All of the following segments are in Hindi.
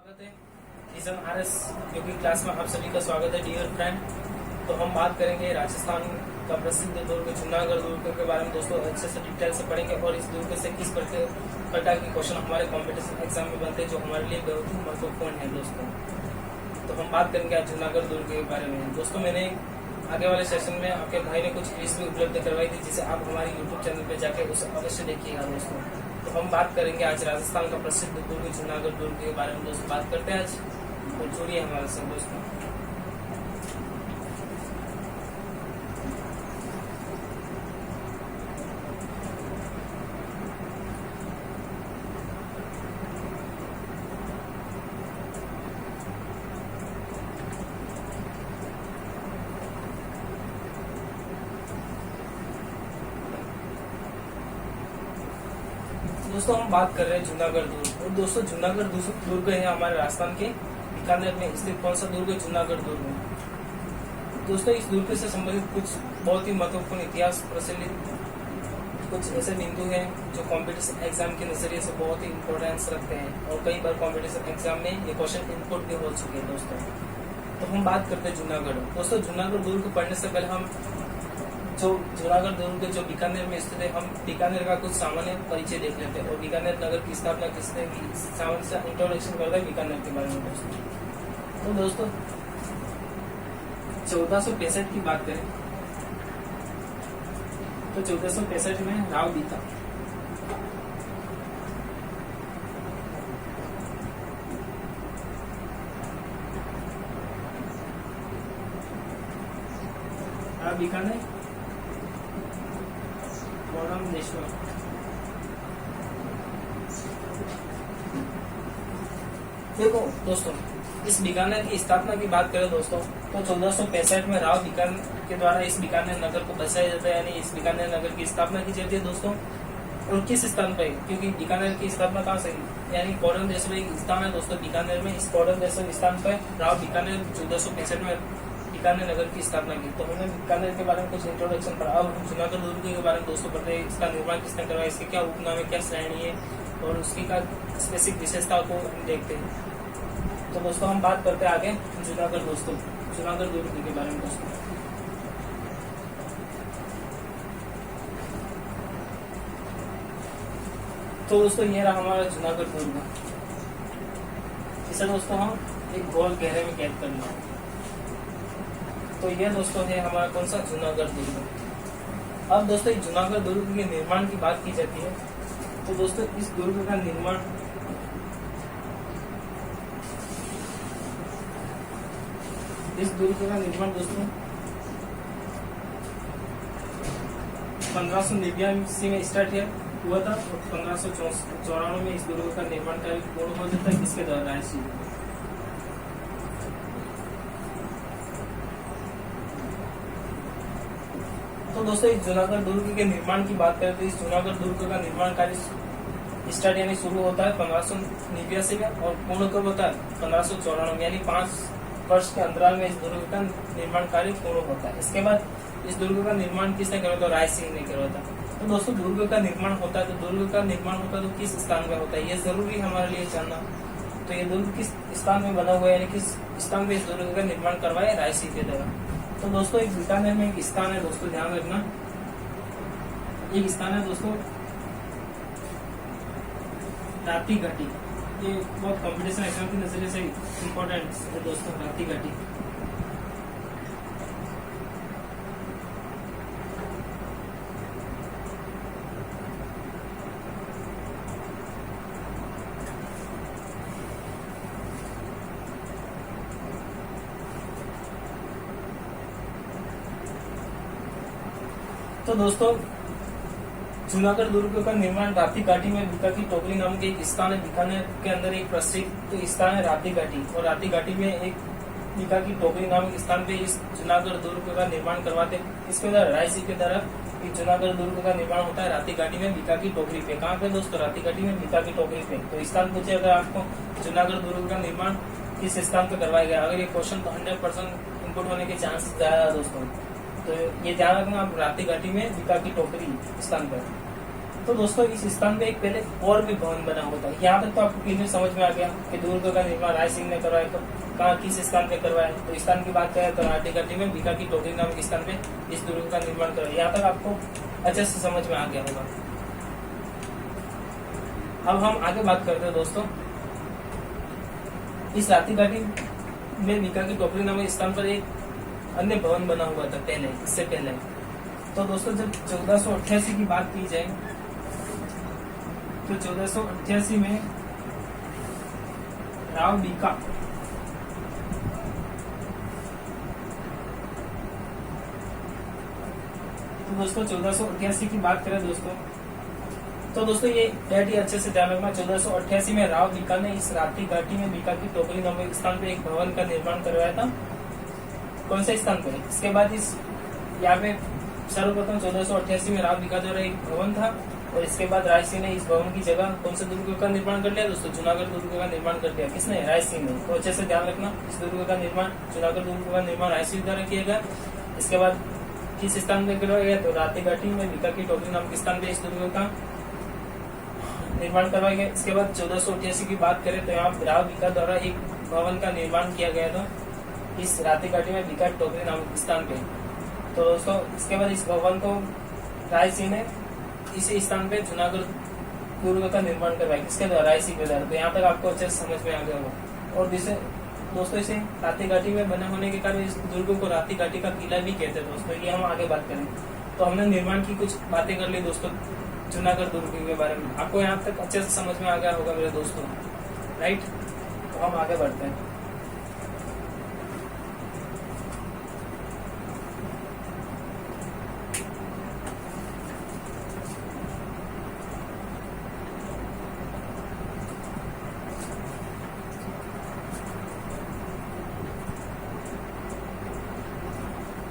स्वागत है सीजन आरएस जो कि क्लास में आप सभी का स्वागत है डियर फ्रेंड। तो हम बात करेंगे राजस्थान का प्रसिद्ध दुर्ग जूनागढ़ दुर्ग के बारे में दोस्तों, अच्छे से डिटेल से पढ़ेंगे और इस दुर्ग से किस प्रकार के क्वेश्चन हमारे कॉम्पिटिशन एग्जाम में बनते हैं जो हमारे लिए बहुत ही महत्वपूर्ण है दोस्तों। तो हम बात करेंगे आज जूनागढ़ दुर्ग के बारे में। दोस्तों मैंने आगे वाले सेशन में आपके भाई ने कुछ क्विज भी उपलब्ध करवाई थी जिसे आप हमारे यूट्यूब चैनल पे जाके उसे अवश्य देखिएगा दोस्तों। तो हम बात करेंगे आज राजस्थान का प्रसिद्ध दुर्ग जूनागढ़ दुर्ग के बारे में दोस्तों बात करते हैं आज। तो जुड़िए हमारे साथ दोस्तों। दोस्तों हम बात कर रहे हैं जूनागढ़ दुर्ग। और दोस्तों जूनागढ़ दुर्ग है हमारे राजस्थान के बीकानेर में स्थित कौन सा दुर्ग है? जूनागढ़ दुर्ग। दोस्तों इस दुर्ग से संबंधित कुछ बहुत ही महत्वपूर्ण इतिहास प्रचलित कुछ ऐसे बिंदु हैं जो कॉम्पिटिशन एग्जाम के नजरिए से बहुत ही इम्पोर्टेंस रखते हैं और कई बार कॉम्पिटिशन एग्जाम में ये क्वेश्चन इनपुट भी हो चुके हैं दोस्तों। तो हम बात करते हैं जूनागढ़। दोस्तों जूनागढ़ दुर्ग पढ़ने से पहले हम जो जूनागढ़ दुर्ग जो बीकानेर में स्थित है, हम बीकानेर का कुछ सामान्य परिचय देख लेते हैं और बीकानेर नगर की स्थापना किसने की, सामान्य सा इंट्रोडक्शन करते हैं बीकानेर के बारे में दोस्तों। तो दोस्तों 1465 की बात करें तो 1465 में राव बीका बीकानेर देखो दोस्तों, इस बीकानेर की स्थापना की बात करें दोस्तों तो 1465 में राव बीकानेर के द्वारा इस बीकानेर नगर को बसाया जाता है, यानी इस बीकानेर नगर की स्थापना की जाती है दोस्तों। और किस स्थान पर? क्योंकि बीकानेर की स्थापना कहाँ से, यानी कौड़न देश में एक स्थान है दोस्तों बीकानेर में। इस कौड़न देश स्थान पर राव बीकानेर 1465 में बीकानेर नगर की स्थापना की। तो हमने बीकानेर के बारे में कुछ इंट्रोडक्शन पढ़ा। अब हम जूनागढ़ दुर्ग के बारे में दोस्तों पढ़ते हैं। इसका निर्माण किसने करवाया, इसके क्या उपनाम है, क्या श्रेणी है और उसकी का स्पेसिफिक विशेषता को हम देखते हैं। तो दोस्तों हम बात करते हैं आगे जूनागढ़ दोस्तों, जूनागढ़ दुर्ग के बारे में दोस्तों। तो दोस्तों ये रहा हमारा जूनागढ़ दुर्ग। इसे दोस्तों हम एक गोल घेरे में कैद कर लें। तो ये दोस्तों है हमारा कौन सा? जूनागढ़ दुर्ग। अब दोस्तों इस जूनागढ़ दुर्ग के निर्माण की बात की जाती है तो दोस्तों इस दुर्ग का निर्माण दोस्तों 1589 में स्टार्ट हुआ था और 1594 में इस दुर्ग का निर्माण कार्य पूर्ण हो जाता है। किसके द्वारा? रायसी। तो दोस्तों इस जूनागढ़ दुर्ग के निर्माण की बात करें तो इस जूनागढ़ दुर्ग का निर्माण कार्य स्टार्ट यानी शुरू होता है 1589 में और पूर्ण कब होता है? 1594 यानी 5 वर्ष के अंतराल में इस दुर्ग का निर्माण कार्य पूर्ण होता है। इसके बाद इस दुर्ग का निर्माण किसने करवाया? तो राय सिंह ने करवाया था। तो दोस्तों दुर्ग का निर्माण होता है तो दुर्ग का निर्माण होता है तो किस स्थान में होता है, ये जरूरी हमारे लिए जानना। तो ये दुर्ग किस स्थान में बना हुआ है, यानी किस स्थान में इस दुर्ग का निर्माण करवाया? राय सिंह के द्वारा। तो दोस्तों एक बीकानेर में एक स्थान है दोस्तों, ध्यान रखना, एक स्थान है दोस्तों राती घाटी। ये बहुत कॉम्पिटिशन एग्जाम के नजरिए से इम्पोर्टेंट है दोस्तों, राती घाटी। तो दोस्तों जूनागढ़ दुर्ग का निर्माण राती घाटी में बीका की टोकरी नाम के एक स्थान है बीकानेर के अंदर एक प्रसिद्ध स्थान है राती घाटी। और राती घाटी में एक बीका की टोकरी नाम के स्थान पे इस जूनागढ़ दुर्ग का निर्माण करवाते। इसके द्वारा रायसी के द्वारा जूनागढ़ दुर्ग का निर्माण होता है राती घाटी में बीका की टोकरी पे। कहाँ पे दोस्तों? राती घाटी में बीका की टोकरी पे। तो स्थान पूछे अगर आपको जूनागढ़ दुर्ग का निर्माण किस स्थान पे करवाया गया, अगर ये क्वेश्चन तो 100% इनपुट होने के चांसेस ज्यादा है दोस्तों। तो ये ध्यान रखना आप राती घाटी में बीका की टोकरी स्थान पर। तो दोस्तों इस स्थान पे एक पहले और भी भवन बना हुआ था। यहाँ तक तो आपको क्लियर समझ में आ गया कि दुर्ग का निर्माण राय सिंह ने करवाया। तो कहाँ किस स्थान पे करवाया, तो स्थान की बात करें तो नाटी घाटी में बीका की टोकरी नामक स्थान पे इस दुर्ग का निर्माण करवाया। यहाँ तक आपको अच्छे से समझ में आ गया होगा। अब हम आगे बात करते हैं दोस्तों, इस राती घाटी में बीका की टोकरी नामक स्थान पर एक अन्य भवन बना हुआ था पहले, इससे पहले। तो दोस्तों जब 1488 की बात की जाए तो 1488 में राव बीका तो दोस्तों 1488 की बात करें दोस्तों, तो दोस्तों ये डेट ही अच्छे से ध्यान रखना। 1488 में राव बीका ने इस राती घाटी में बीका की टोकरी नामक स्थान पे एक भवन का निर्माण करवाया था। कौन से स्थान पे? इसके बाद इस यहाँ पे सर्वप्रथम 1488 में राव बीका द्वारा एक भवन था और इसके बाद राय सिंह ने इस भवन की जगह कौन से दुर्ग का निर्माण कर लिया दोस्तों? जूनागढ़ दुर्ग का निर्माण कर दिया। किसने? राय सिंह ने। तो अच्छे से ध्यान रखना, इस दुर्ग का निर्माण, जूनागढ़ दुर्ग का निर्माण राय सिंह द्वारा किया गया। इसके बाद किस स्थान पे करवाया गया? तो राती घाटी में बीका की टोकरी नामक स्थान पे इस दुर्ग का निर्माण करवाया गया। इसके बाद 1488 की बात करें तो यहाँ राव बीका द्वारा एक भवन का निर्माण किया गया था इस राती घाटी में बीका टोकरी नामक स्थान पे। तो दोस्तों इसके बाद इस भवन को राय सिंह ने इसी स्थान पे जूनागढ़ दुर्ग का निर्माण करवाया। किसके द्वारा? राय सिंह के द्वारा। तो यहाँ तक आपको अच्छे से समझ में आ गया होगा। और जिसे दोस्तों इसे राती घाटी में बना होने के कारण इस दुर्ग को राती घाटी का किला भी कहते हैं दोस्तों। ये हम आगे बात करें। तो हमने निर्माण की कुछ बातें कर ली दोस्तों जूनागढ़ दुर्ग के बारे में। आपको यहाँ तक अच्छे से समझ में आ गया होगा मेरे दोस्तों, राइट? तो हम आगे बढ़ते हैं।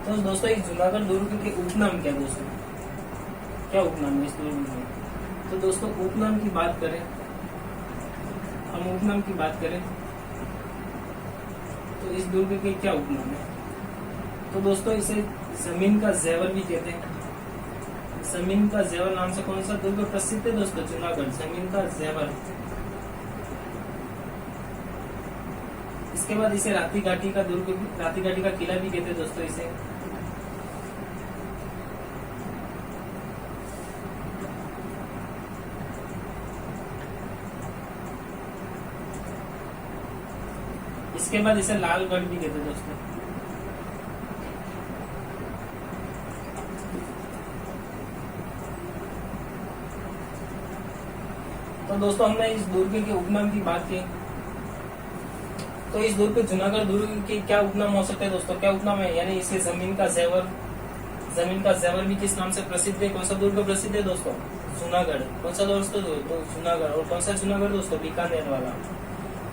तो दोस्तों इस जूनागढ़ दुर्ग के उपनाम क्या दोस्तों? क्या उपनाम है इस दुर्ग में? तो दोस्तों उपनाम की बात करें, हम उपनाम की बात करें तो इस दुर्ग के क्या उपनाम है? तो दोस्तों इसे जमीन का जेवर भी कहते हैं। जमीन का जेवर नाम से कौन सा दुर्ग प्रसिद्ध है दोस्तों? जूनागढ़, जमीन का जेवर। इसके बाद इसे राती घाटी का दुर्ग, राती घाटी का किला भी कहते हैं दोस्तों इसे। इसके बाद इसे लालगढ़ भी कहते हैं दोस्तों। तो दोस्तों हमने इस दुर्ग के उपनाम की बात की। तो इस दुर्ग जूनागढ़ दुर्ग के क्या उपनाम हो सकते हैं दोस्तों? क्या उपनाम है? यानी इसे जमीन का जेवर, जमीन का जेवर भी किस नाम से प्रसिद्ध है? कौन सा दुर्ग प्रसिद्ध है दोस्तों? जूनागढ़। कौन सा दोस्तों? तो जूनागढ़। और कौन सा जूनागढ़ दोस्तों? बीकानेर वाला।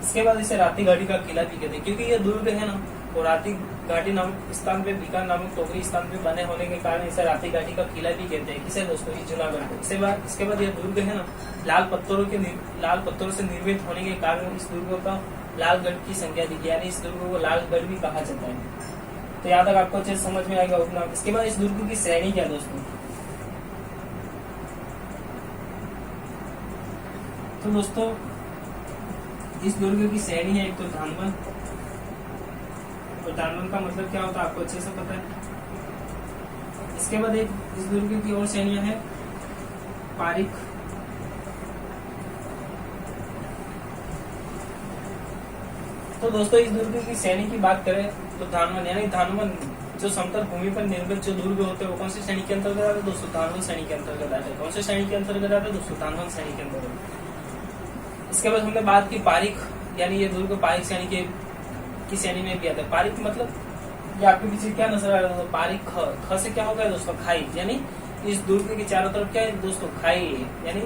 इसके बाद इसे राती घाटी का किला भी कहते हैं, क्योंकि ये दुर्ग है ना, वो राती घाटी नामक स्थान पे, बीका नामक टोकरी स्थान पे बने होने के कारण इसे राती घाटी का किला भी कहते हैं। किसे दोस्तों? इस जूनागढ़ को। इसके बाद यह दुर्ग है ना, लाल पत्थरों से निर्मित होने के कारण इस दुर्ग का लालगढ़ की संख्या दी, यानी इस दुर्ग को लालगढ़ भी कहा जाता है। तो यहाँ तक आपको अच्छे से समझ में आएगा उपनाम। इसके बाद इस दुर्ग की श्रेणी क्या दोस्तों? तो दोस्तों इस दुर्ग की श्रेणी है एक तो धानवन, और धानवन का मतलब क्या होता है आपको अच्छे से पता है। इसके बाद एक इस दुर्ग की और श्रेणियां हैं पारिक, तो दोस्तों इस दुर्ग की श्रेणी की बात करें तो धानवन, यानी धानवन जो समतल भूमि पर निर्मित जो दुर्ग होते हैं वो कौन सी श्रेणी के अंतर्गत आते हैं दोस्तों? धानवन श्रेणी के अंतर्गत आते हैं। कौन से श्रेणी के अंतर्गत आते हैं दोस्तों? धानवन श्रेणी के अंतर्गत। इसके बाद हमने बात की पारिक, यानी ये दुर्ग पारिक श्रेणी की श्रेणी में भी आता है। पारिक मतलब ये आपके पीछे क्या नजर आ रहा है? पारिक ख से क्या होगा दोस्तों? खाई। यानी इस दुर्ग के चारों तरफ क्या है दोस्तों? खाई है। यानी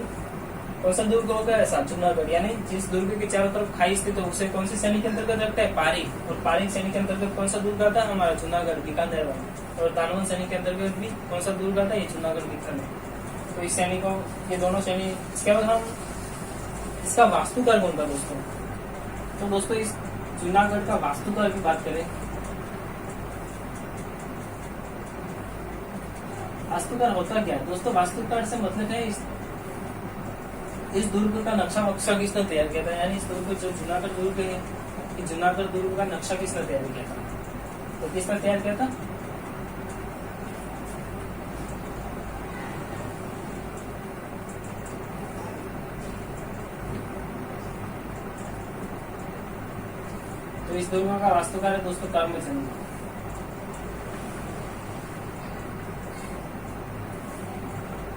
कौन सा दुर्ग होगा? ऐसा जूनागढ़। यानी जिस दुर्ग के चारों तरफ खाई स्थित है उसे कौन सी श्रेणी के अंतर्गत रखता है? पारिक। और पारिक श्रेणी के अंतर्गत कौन सा दुर्ग आता है? हमारा जूनागढ़ बीकानेर वाला। और धानवन श्रेणी के अंतर्गत भी कौन सा दुर्ग आता है? ये जूनागढ़ बीकानेर। तो इस श्रेणी को, ये दोनों श्रेणी। इसके बाद हम इसका वास्तुकार कौन था दोस्तों? तो दोस्तों इस जूनागढ़ का वास्तुकार की बात करें, वास्तुकार होता क्या है दोस्तों? वास्तुकार से मतलब है इस दुर्ग का नक्शा किसने तैयार किया था, यानी इस दुर्ग जो जूनागढ़ दुर्ग है, इस जूनागढ़ दुर्ग का नक्शा किसने तैयार किया था, तो किसने तैयार किया था? तो इस दुर्ग का वास्तुकार है दोस्तों कर्मचंद।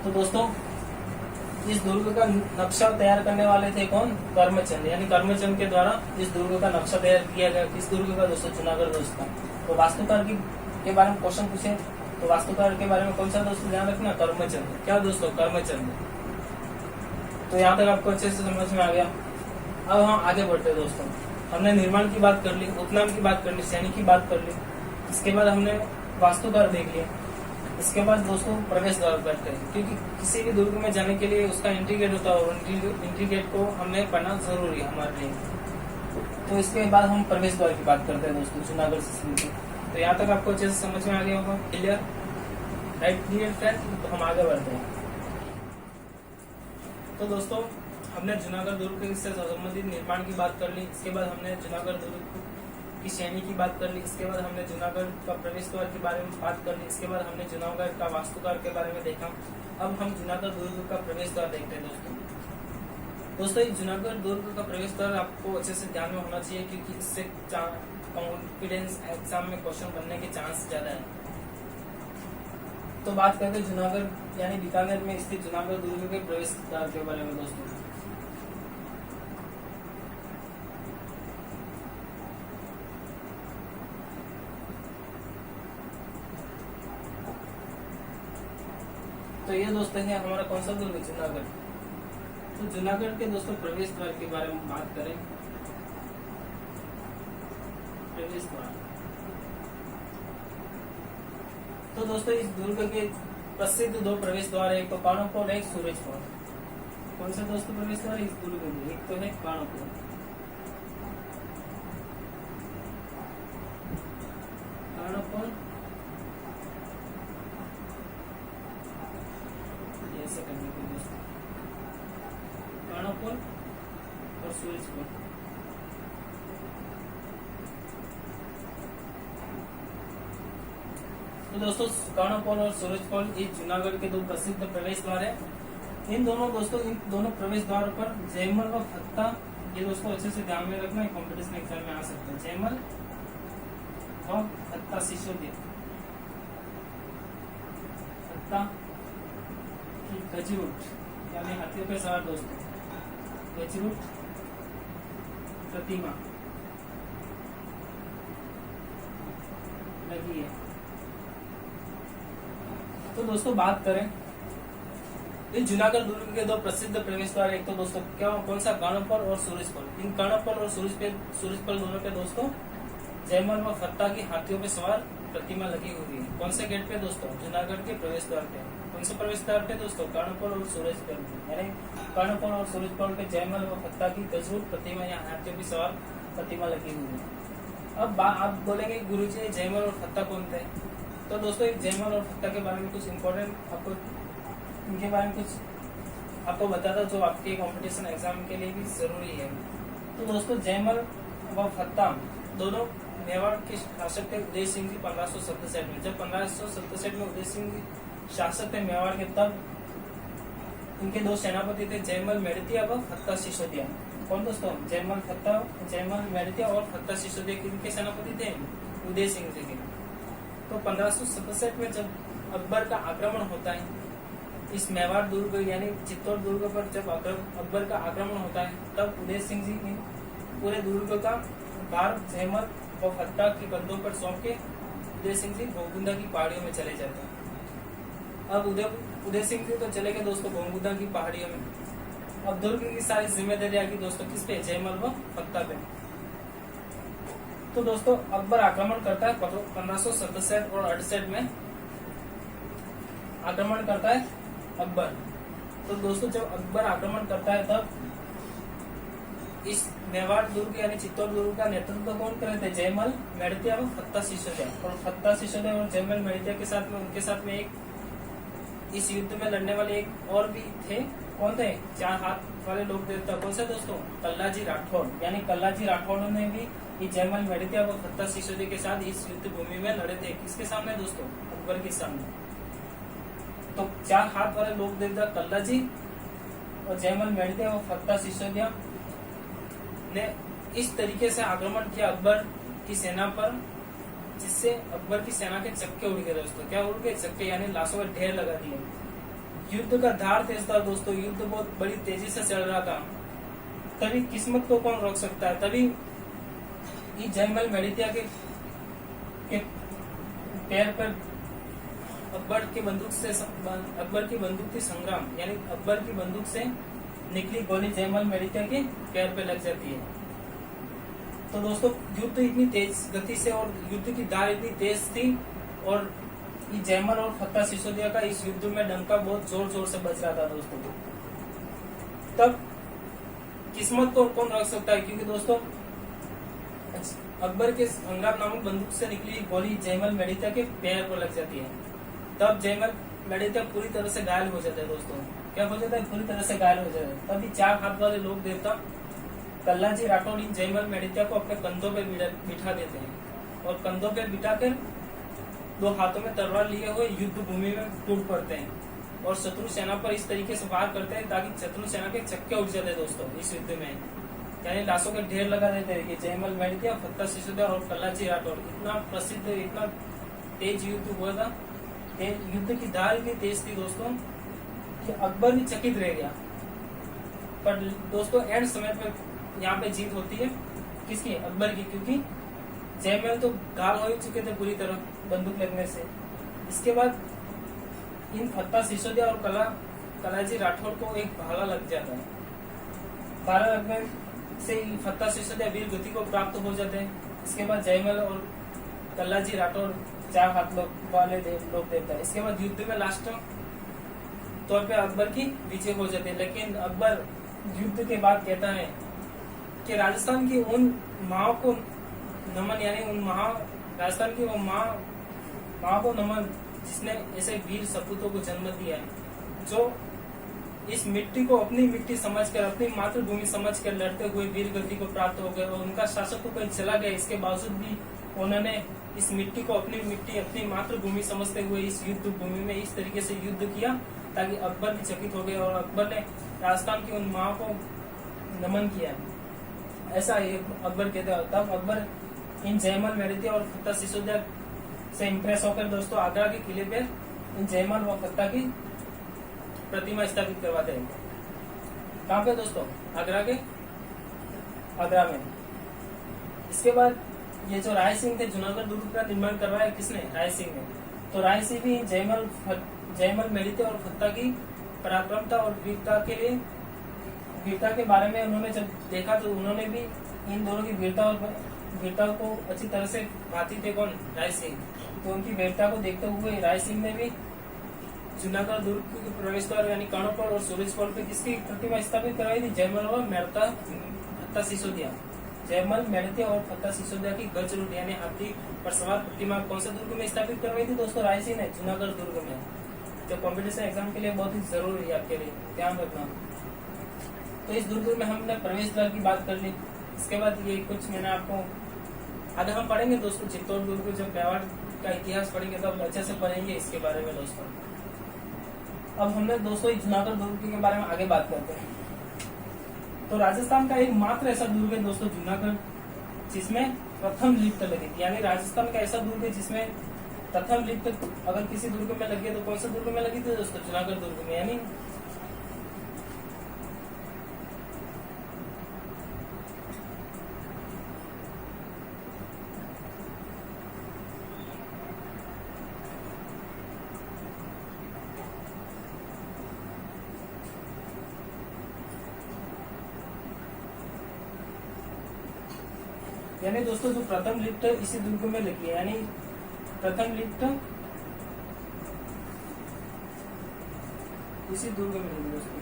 तो दोस्तों इस दुर्ग का नक्शा तैयार करने वाले थे कौन? कर्मचंद, यानी कर्मचंद के द्वारा इस दुर्ग का नक्शा तैयार किया गया। किस दुर्ग का दोस्तों? जूनागढ़ दोस्त का। तो वास्तुकार के बारे में क्वेश्चन पूछे तो वास्तुकार के बारे में कौन सा दोस्तों ध्यान रखना? कर्मचंद। क्या दोस्तों? कर्मचंद। तो यहाँ तक आपको अच्छे से समझ में आ गया। अब हम आगे बढ़ते दोस्तों। हमने निर्माण की बात कर ली, उपनाम की बात कर ली, सैनिक की बात कर ली, इसके बाद हमने वास्तुकार देख लिया। इसके बाद दोस्तों प्रवेश द्वार करते हैं, क्योंकि किसी भी दुर्ग में जाने के लिए उसका एंट्री गेट होता है और एंट्री गेट को हमने पढ़ना जरूरी है हमारे लिए। तो इसके बाद हम प्रवेश द्वार की बात करते हैं दोस्तों जूनागढ़ से शुरू की। तो यहाँ तक आपको अच्छे से समझ में आ गया होगा। क्लियर? राइट डियर फ्रेंड, तो हम आगे बढ़ते हैं। तो दोस्तों हमने जूनागढ़ दुर्ग से संबंधित निर्माण की बात कर ली, इसके बाद हमने जूनागढ़ दुर्ग की श्रेणी की बात कर ली, इसके बाद हमने जूनागढ़ का प्रवेश द्वार के बारे में बात कर ली, इसके बाद हमने जूनागढ़ का वास्तुकार के बारे में देखा। अब हम जूनागढ़ दुर्ग का प्रवेश द्वार देखते हैं दोस्तों। जूनागढ़ दुर्ग का प्रवेश द्वार आपको अच्छे से ध्यान में होना चाहिए, क्योंकि इससे कॉन्फिडेंस एग्जाम में क्वेश्चन बनने के चांस ज्यादा है। तो बात करते हैं जूनागढ़ यानी बीकानेर में स्थित जूनागढ़ दुर्ग के प्रवेश द्वार के बारे में दोस्तों। तो ये दोस्तों है हमारा कौन सा दुर्ग? जूनागढ़। तो जूनागढ़ के दोस्तों प्रवेश द्वार के बारे में बात करें। प्रवेश द्वार तो दोस्तों इस दुर्ग के प्रसिद्ध दो प्रवेश द्वार है, एक तो कर्णपुर, एक सूरजपुर। कौन सा दोस्तों प्रवेश द्वार इस दुर्ग में? एक तो है कर्णपुर, कर्णपुर कर्णपुर और सूरजपुर। तो दोस्तों कर्णपुर और सूरजपुर ये जूनागढ़ के दो प्रसिद्ध प्रवेश द्वार है। इन दोनों प्रवेश द्वारों पर जयमल व फत्ता, ये दोस्तों अच्छे से ध्यान में रखना, कॉम्पिटिशन एग्जाम में आ सकते हैं। जयमल और फत्ता शिशोदिया, फत्ता की गजरूट यानी हाथियों पे सवार दोस्तों गजरूट प्रतिमा लगी है। तो दोस्तों बात करें इस जूनागढ़ दुर्ग के दो प्रसिद्ध प्रवेश द्वार, एक तो दोस्तों क्या कौन सा? कर्णपुर और सूरजपुर। इन कर्णपुर और सूरजपुर दोनों पे दोस्तों जयमल व फत्ता की हाथियों पे सवार प्रतिमा लगी हुई है। कौन से गेट पे दोस्तों? जूनागढ़ के प्रवेश द्वार पे। कौन से प्रवेश द्वार पे दोस्तों? कर्णपुर और सूरजपुर, यानी कर्णपुर और सूरजपुर पे जयमल व फत्ता की गजरूट प्रतिमा या हाथियों की सवार प्रतिमा लगी हुई है। अब आप बोलेंगे गुरुजी जयमल और फत्ता कौन थे? तो दोस्तों एक जयमल और फत्ता के बारे में कुछ इम्पोर्टेंट आपको इनके बारे में कुछ आपको बताता जो आपके कंपटीशन एग्जाम के लिए भी जरूरी है। तो दोस्तों जयमल व फत्ता दोनों मेवाड़ के शासक थे उदय सिंह जी 1567 में। जब 1567 में उदय सिंह जी शासक थे मेवाड़ के, तब इनके दो सेनापति थे जयमल मेड़तिया व फत्ता सिसोदिया। कौन दोस्तों? जयमल मेड़तिया और फत्ता सिसोदिया किनके सेनापति थे? उदय सिंह जी के। तो 1567 में जब अकबर का आक्रमण होता है इस मेवाड़ दुर्ग यानी चित्तौड़ दुर्ग पर, जब अकबर का आक्रमण होता है, तब उदय सिंह जी पूरे दुर्ग का भार जयमल और फत्ता के कंधों पर सौंप के उदय सिंह जी गोलकुंडा की पहाड़ियों में चले जाते हैं। अब उदय सिंह जी तो चले गए दोस्तों गोलकुंडा की पहाड़ियों में। अब दुर्ग की सारी जिम्मेदारी आ गई दोस्तों किस पे? जयमल व फत्ता पे। तो दोस्तों अकबर आक्रमण करता है 1567 और 68 में आक्रमण करता है अकबर। तो दोस्तों जब अकबर आक्रमण करता है तब इस मेवाड़ दुर्ग यानी चित्तौड़ दुर्ग का नेतृत्व कौन कर रहे थे? जयमल मेड़तिया और फत्ता सिसोदिया। और फत्ता सिसोदिया और जयमल मेड़तिया के साथ में उनके साथ में एक इस युद्ध में लड़ने वाले एक और भी थे। कौन थे? चार हाथ वाले लोक देवता कौन से दोस्तों? कल्लाजी राठौड़। यानी कल्लाजी राठौड़ ने भी ये जयमल मेड़ित्या व फत्ता सिसोदिया के साथ इस युद्ध भूमि में लड़े थे। किसके सामने दोस्तों? अकबर के सामने। तो 4 हाथ वाले लोक देवता कल्लाजी और जयमल मेड़ित्या व फत्ता सिसोदिया ने इस तरीके से आक्रमण किया अकबर की सेना पर, जिससे अकबर की सेना के चक्के उड़ गए दोस्तों। क्या उड़ गए? चक्के, यानी लाशों का ढेर लगा दिए। युद्ध का धार तेज था दोस्तों, युद्ध बहुत बड़ी तेजी से चल रहा था। तभी किस्मत को कौन रोक सकता है? तभी ये जयमल मेड़ित्या के पैर पर अकबर की बंदूक थी संग्राम, यानी अकबर की बंदूक से निकली गोली जयमल मेड़ित्या के पैर पे लग जाती है। तो दोस्तों युद्ध इतनी तेज गति से और युद्ध की धार इतनी तेज थी और ये जयमल और फत्ता सिसोदिया का इस युद्ध में डंका बहुत जोर जोर से बज रहा था दोस्तों। तब किस्मत को कौन रख सकता है? क्योंकि दोस्तों अकबर के संग्राम नामक बंदूक से निकली गोली जयमल मेड़ित्या के पैर पर लग जाती है। तब जयमल मेड़ित्या पूरी तरह से घायल हो जाता है दोस्तों। क्या हो जाता है? पूरी तरह से घायल हो जाता है। तभी 4 हाथ वाले लोग देवता कल्लाजी राठौड़ जयमल मेड़ित्या को अपने कंधों पे बिठा देते हैं और कंधों पे बिठाकर 2 हाथों में तलवार लिए हुए युद्ध भूमि में टूट पड़ते हैं और शत्रु सेना पर इस तरीके से वार करते हैं ताकि शत्रु सेना के चक्के उठ जाते हैं दोस्तों इस युद्ध में। यानी लाशों के ढेर लगा देते हैं कि जयमल मेड़ित्या, फत्ता सिसोदिया और कल्लाजी राठौड़। इतना प्रसिद्ध, इतना तेज युद्ध हुआ था। युद्ध की धार इतनी तेज थी दोस्तों कि अकबर भी चकित रह गया। पर दोस्तों एंड समय पर यहाँ पे जीत होती है किसकी? अकबर की, क्योंकि जयमल तो घायल हो चुके थे पूरी तरह बंदूक लगने से। इसके बाद इन फत्ता सिसोदिया और कल्लाजी राठौड़ को एक भाला लग जाता है। भाला लगने से फत्ता सिसोदिया वीर गति को प्राप्त हो जाते हैं। इसके बाद जयमल और कल्लाजी राठौड़ 4 हाथ वाले लोग देवता है। इसके बाद युद्ध में लास्ट तौर पे अकबर की विजय हो जाती है। लेकिन अकबर युद्ध के बाद कहता है कि राजस्थान की उन माँ को नमन, यानी उन राजस्थान की वो माँ को नमन जिसने ऐसे वीर सपूतों को जन्म दिया है, जो इस मिट्टी को अपनी मिट्टी समझकर, अपनी मातृभूमि समझकर लड़ते हुए वीर गति को प्राप्त हो गए और उनका शासक तो कहीं चला गया। इसके बावजूद भी उन्होंने इस मिट्टी को अपनी मिट्टी, अपनी मातृभूमि समझते हुए इस युद्ध भूमि में इस तरीके से युद्ध किया ताकि अकबर भी चकित हो गए और अकबर ने राजस्थान की उन माँ को नमन किया। ऐसा अकबर कहते हैं। तब अकबर इन जयमल मेड़ित्या और फत्ता सिसोदिया से इम्प्रेस होकर दोस्तों आगरा के किले पे इन जयमल व फत्ता की प्रतिमा स्थापित करवाते हैं। कहाँ पे दोस्तों? आगरा में। इसके बाद ये जो राय सिंह थे, जूनागढ़ दुर्ग का निर्माण करवाया किसने? राय सिंह ने। तो राय सिंह भी जयमल मेड़ित्या और फत्ता की पराक्रमता और वीरता के बारे में उन्होंने जब देखा तो उन्होंने भी इन दोनों की वीरता को अच्छी तरह से भाती थे। कौन? राय सिंह। तो उनकी वीरता को देखते हुए राय सिंह ने भी जूनागढ़ दुर्ग के प्रवेश द्वार यानी कर्णोपल और सूरजपल पे किसकी प्रतिमा स्थापित करवाई थी? जयमल और फत्ता सिसोदिया। जयमल मेड़ित्या और फत्ता सिसोदिया की गजरूट यानी हाथी पर सवार प्रतिमा कौन से दुर्ग में स्थापित करवाई थी दोस्तों? राय सिंह ने जूनागढ़ दुर्ग में। जो कॉम्पिटिशन एग्जाम के लिए बहुत ही जरूरी है, आपके लिए ध्यान रखना। तो इस दुर्ग में हमने प्रवेश द्वार की बात कर ली। इसके बाद ये कुछ मैंने आपको आगे हम पढ़ेंगे दोस्तों चित्तौड़ दुर्ग, जब मेवाड़ का इतिहास पढ़ेंगे तो अच्छे से पढ़ेंगे इसके बारे में दोस्तों। अब हमने दोस्तों जूनागढ़ दुर्ग के बारे में आगे बात करते हैं। तो राजस्थान का एक मात्र ऐसा दुर्ग है दोस्तों जूनागढ़, जिसमें प्रथम लिफ्ट लगी थी। यानी राजस्थान का ऐसा दुर्ग है जिसमें प्रथम लिफ्ट अगर किसी दुर्ग में लगी है तो कौन सा दुर्ग में लगी थी दोस्तों? जूनागढ़ दुर्ग में। यानी दोस्तों जो प्रथम लिफ्ट इसी दुर्ग में लगी है, यानी प्रथम लिफ्ट इसी दुर्ग में लगी दोस्तों।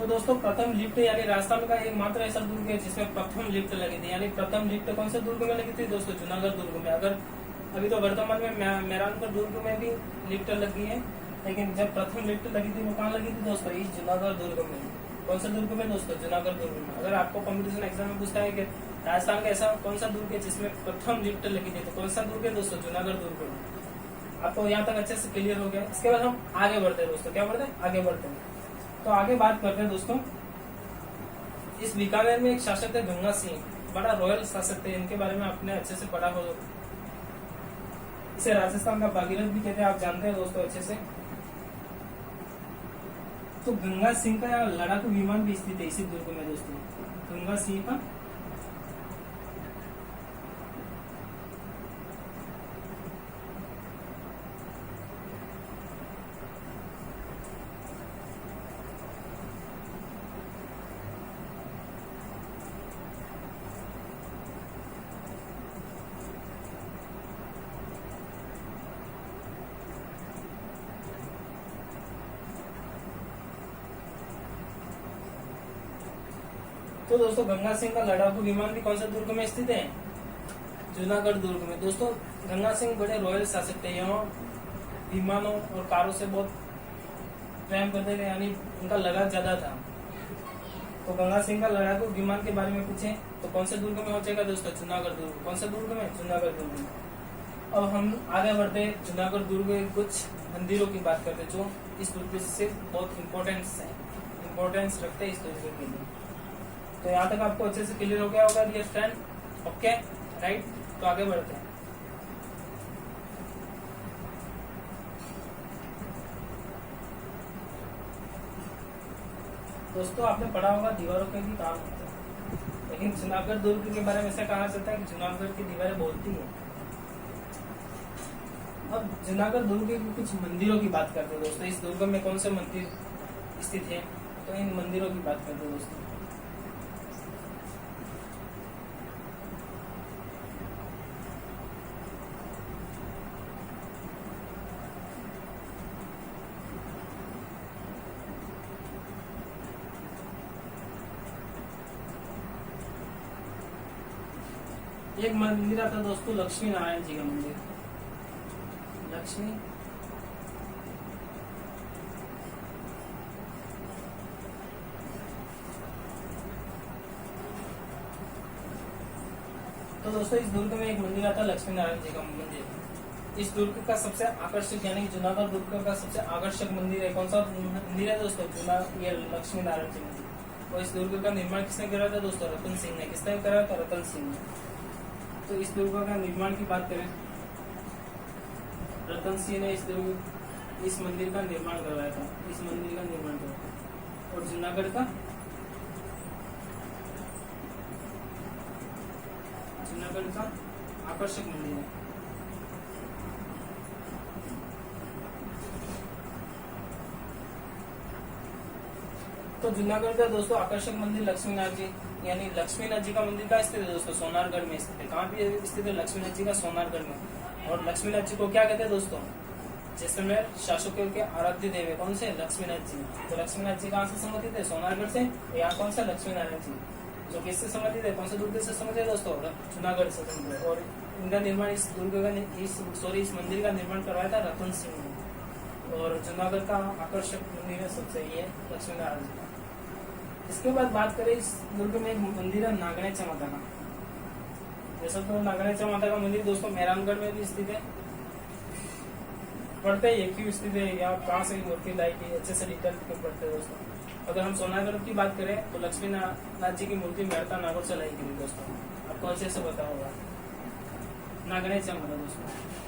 तो दोस्तों प्रथम लिफ्ट यानी राजस्थान का एकमात्र ऐसा दुर्ग है जिसमें प्रथम लिफ्ट लगी थी। यानी प्रथम लिफ्ट कौन से दुर्ग में लगी थी दोस्तों? जूनागढ़ दुर्ग में। अगर अभी तो वर्तमान में मेहरानगढ़ दुर्ग में भी लिफ्ट लगी है, लेकिन जब प्रथम लिफ्ट लगी थी वो कहाँ लगी थी दोस्तों? इस जूनागढ़ दुर्ग में। कौन सा दुर्ग में दोस्तों? जूनागढ़ दुर्ग में। अगर आपको कॉम्पिटिशन एग्जाम में पूछता है कि राजस्थान का ऐसा कौन सा दुर्ग है जिसमें प्रथम लिफ्ट लगी थी, तो कौन सा दुर्ग है दोस्तों? जूनागढ़ दुर्ग में। आपको यहाँ तक अच्छे से क्लियर हो गया। इसके बाद हम आगे बढ़ते हैं दोस्तों। क्या बढ़ते हैं? आगे बढ़ते हैं। तो आगे बात करते हैं दोस्तों, इस बीकानेर में एक शासक थे गंगा सिंह, बड़ा रॉयल शासक थे। इनके बारे में आपने अच्छे से पढ़ा हो। इसे राजस्थान का भागीरथ भी कहते हैं, आप जानते हैं दोस्तों अच्छे से। तो गंगा सिंह का लड़ाकू विमान भी स्थित है इसी दुर्ग में दोस्तों। गंगा सिंह का तो दोस्तों गंगा सिंह का लड़ाकू विमान भी कौन सा दुर्ग में स्थित है? जूनागढ़ दुर्ग में। दोस्तों गंगा सिंह बड़े रॉयल शासक थे। यहाँ विमानों और कारों से बहुत प्रेम करते थे, यानी उनका लगाव ज्यादा था। तो गंगा सिंह का लड़ाकू विमान के बारे में पूछे तो कौन से दुर्ग में हो जाएगा दोस्तों? जूनागढ़ दुर्ग। कौन से दुर्ग में? जूनागढ़ दुर्ग में। अब हम आगे बढ़ते जूनागढ़ दुर्ग के कुछ मंदिरों की बात करते जो इस दुर्ग से बहुत इम्पोर्टेंस रखते हैं इस दुर्ग के लिए। तो यहाँ तक आपको अच्छे से क्लियर हो गया होगा डियर फ्रेंड। Okay right. तो आगे बढ़ते हैं। दोस्तों आपने पढ़ा होगा दीवारों के भी काम होते हैं, लेकिन जूनागढ़ दुर्ग के बारे में ऐसा कहा जाता है कि जूनागढ़ की दीवारें बोलती हैं। अब जूनागढ़ दुर्ग के कुछ मंदिरों की बात करते हैं दोस्तों। इस दुर्ग में कौन से मंदिर स्थित है, तो इन मंदिरों की बात करते हैं दोस्तों। एक मंदिर आता दोस्तों लक्ष्मी नारायण जी का मंदिर। लक्ष्मी तो दोस्तों इस दुर्ग में एक मंदिर आता है लक्ष्मी नारायण जी का मंदिर। इस दुर्ग का सबसे आकर्षक यानी जूनागढ़ दुर्ग का सबसे आकर्षक मंदिर है। कौन सा मंदिर है दोस्तों? ये लक्ष्मी नारायण जी मंदिर। और इस दुर्ग का निर्माण किसने करा था दोस्तों? रतन सिंह ने। किसने करा था? रतन सिंह ने। तो इस दुर्ग का निर्माण की बात करें, रतन सिंह ने इस मंदिर का निर्माण करवाया था। इस मंदिर का निर्माण करवाया। और जूनागढ़ का आकर्षक मंदिर है। तो जूनागढ़ का दोस्तों आकर्षक मंदिर लक्ष्मीनाथ जी यानी लक्ष्मीनाथ जी का मंदिर का स्थित है दोस्तों? सोनारगढ़ में स्थित है। कहाँ पे स्थित है? लक्ष्मीनाथ जी का सोनारगढ़ में। और लक्ष्मीनाथ जी को क्या कहते हैं दोस्तों? जैसलमेर शासकों के आराध्य देव है। कौन से? लक्ष्मीनाथ जी। तो लक्ष्मीनाथ जी कहाँ से संबंधित है? सोनारगढ़ से। यहाँ कौन सा? लक्ष्मीनारायण जी। जो किससे संबंधित है? कौन से दुर्ग से संबंधित है दोस्तों? जूनागढ़ से संबंधित। और इनका निर्माण इस दुर्ग का इस मंदिर का निर्माण करवाया था रतन सिंह ने। और जूनागढ़ का आकर्षक मंदिर है सबसे ये लक्ष्मीनारायण जी का। इसके बाद बात करें इस दुर्ग में एक मंदिर है नागणेचा माता का। जैसा तो नागणेचा माता का मंदिर दोस्तों मेहरानगढ़ में भी स्थित है। पढ़ते हैं ये क्यों स्थित है या कहाँ से मूर्ति लाई गई, अच्छे से डिटेल क्यों पढ़ते हैं दोस्तों। अगर हम सोनागढ़ की बात करें तो लक्ष्मी नाथ जी की मूर्ति मेहता नागौर से लाई गई दोस्तों। आपको अच्छे से पता होगा नागणेचा माता दोस्तों।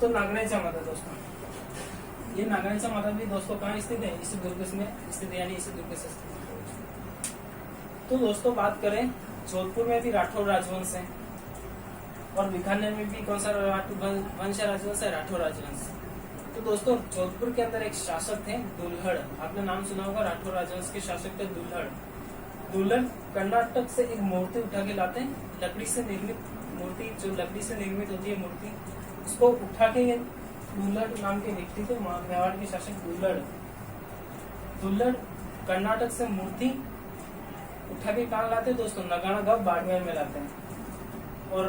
तो नागणेचा माता दोस्तों, ये नागणेचा माता भी दोस्तों कहाँ स्थित है? इसी दुर्ग में स्थित है, यानी इसी दुर्ग से स्थित है। तो दोस्तों बात करें जोधपुर में भी राठौर राजवंश है और बीकानेर में भी कौन सा वंश राजवंश है? राठौर राजवंश। तो दोस्तों जोधपुर के अंदर एक शासक थे दुल्हड़। आपने नाम सुना होगा, राठौर राजवंश के शासक थे दुल्हड़। दुल्हन कर्नाटक से एक मूर्ति उठा के लाते हैं, लकड़ी से निर्मित मूर्ति, जो लकड़ी से निर्मित होती है मूर्ति, उसको उठा के दुल्लड़ नाम के व्यक्ति थे, मेवाड़ के शासक दुल्लड़ कर्नाटक से मूर्ति उठा के कहाँ लाते हैं दोस्तों? नगाड़ा गांव बाड़मेर में लाते हैं। और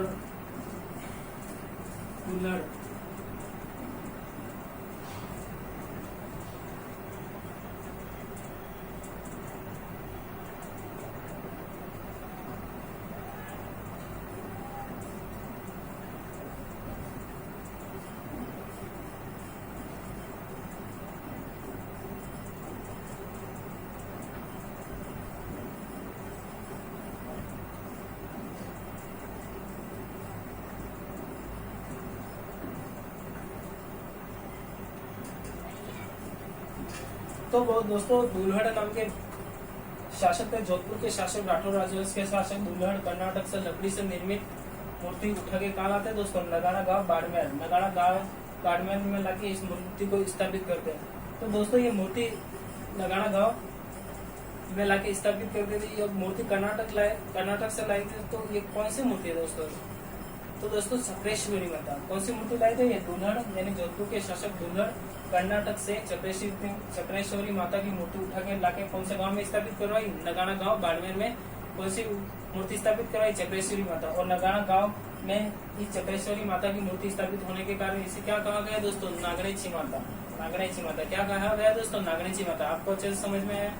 दुल्लड़ तो वो दोस्तों दुल्हड़ नाम के शासक थे, जोधपुर के शासक राठौर राजवंश के शासक दुल्हड़ कर्नाटक से लकड़ी से निर्मित मूर्ति उठा के कहाँ लाते दोस्तों? नगाड़ा गांव बाड़मेर, नगाड़ा गांव बाड़मेर में लाके इस मूर्ति को स्थापित करते हैं। तो दोस्तों ये मूर्ति नगाड़ा गांव में लाके स्थापित करते थे। ये मूर्ति कर्नाटक से लाई थी। तो ये कौन सी मूर्ति है दोस्तों? तो दोस्तों चक्रेश्वरी माता। कौन सी मूर्ति लाई थी? ये दुल्हड़ यानी जोधपुर के शासक दुल्हड़ कर्नाटक से चक्रेश्वरी माता की मूर्ति उठा के लाके कौन से गांव में स्थापित करवाई? नगाड़ा गांव बाड़मेर में कौन सी मूर्ति स्थापित करवाई? चक्रेश्वरी माता। और नगाड़ा गांव में इस चक्रेश्वरी माता की मूर्ति स्थापित होने के कारण इसे क्या कहा गया दोस्तों? नागणेची माता। नागणेची माता क्या कहा गया दोस्तों? नागणेची माता। आपको अच्छे से समझ में आया?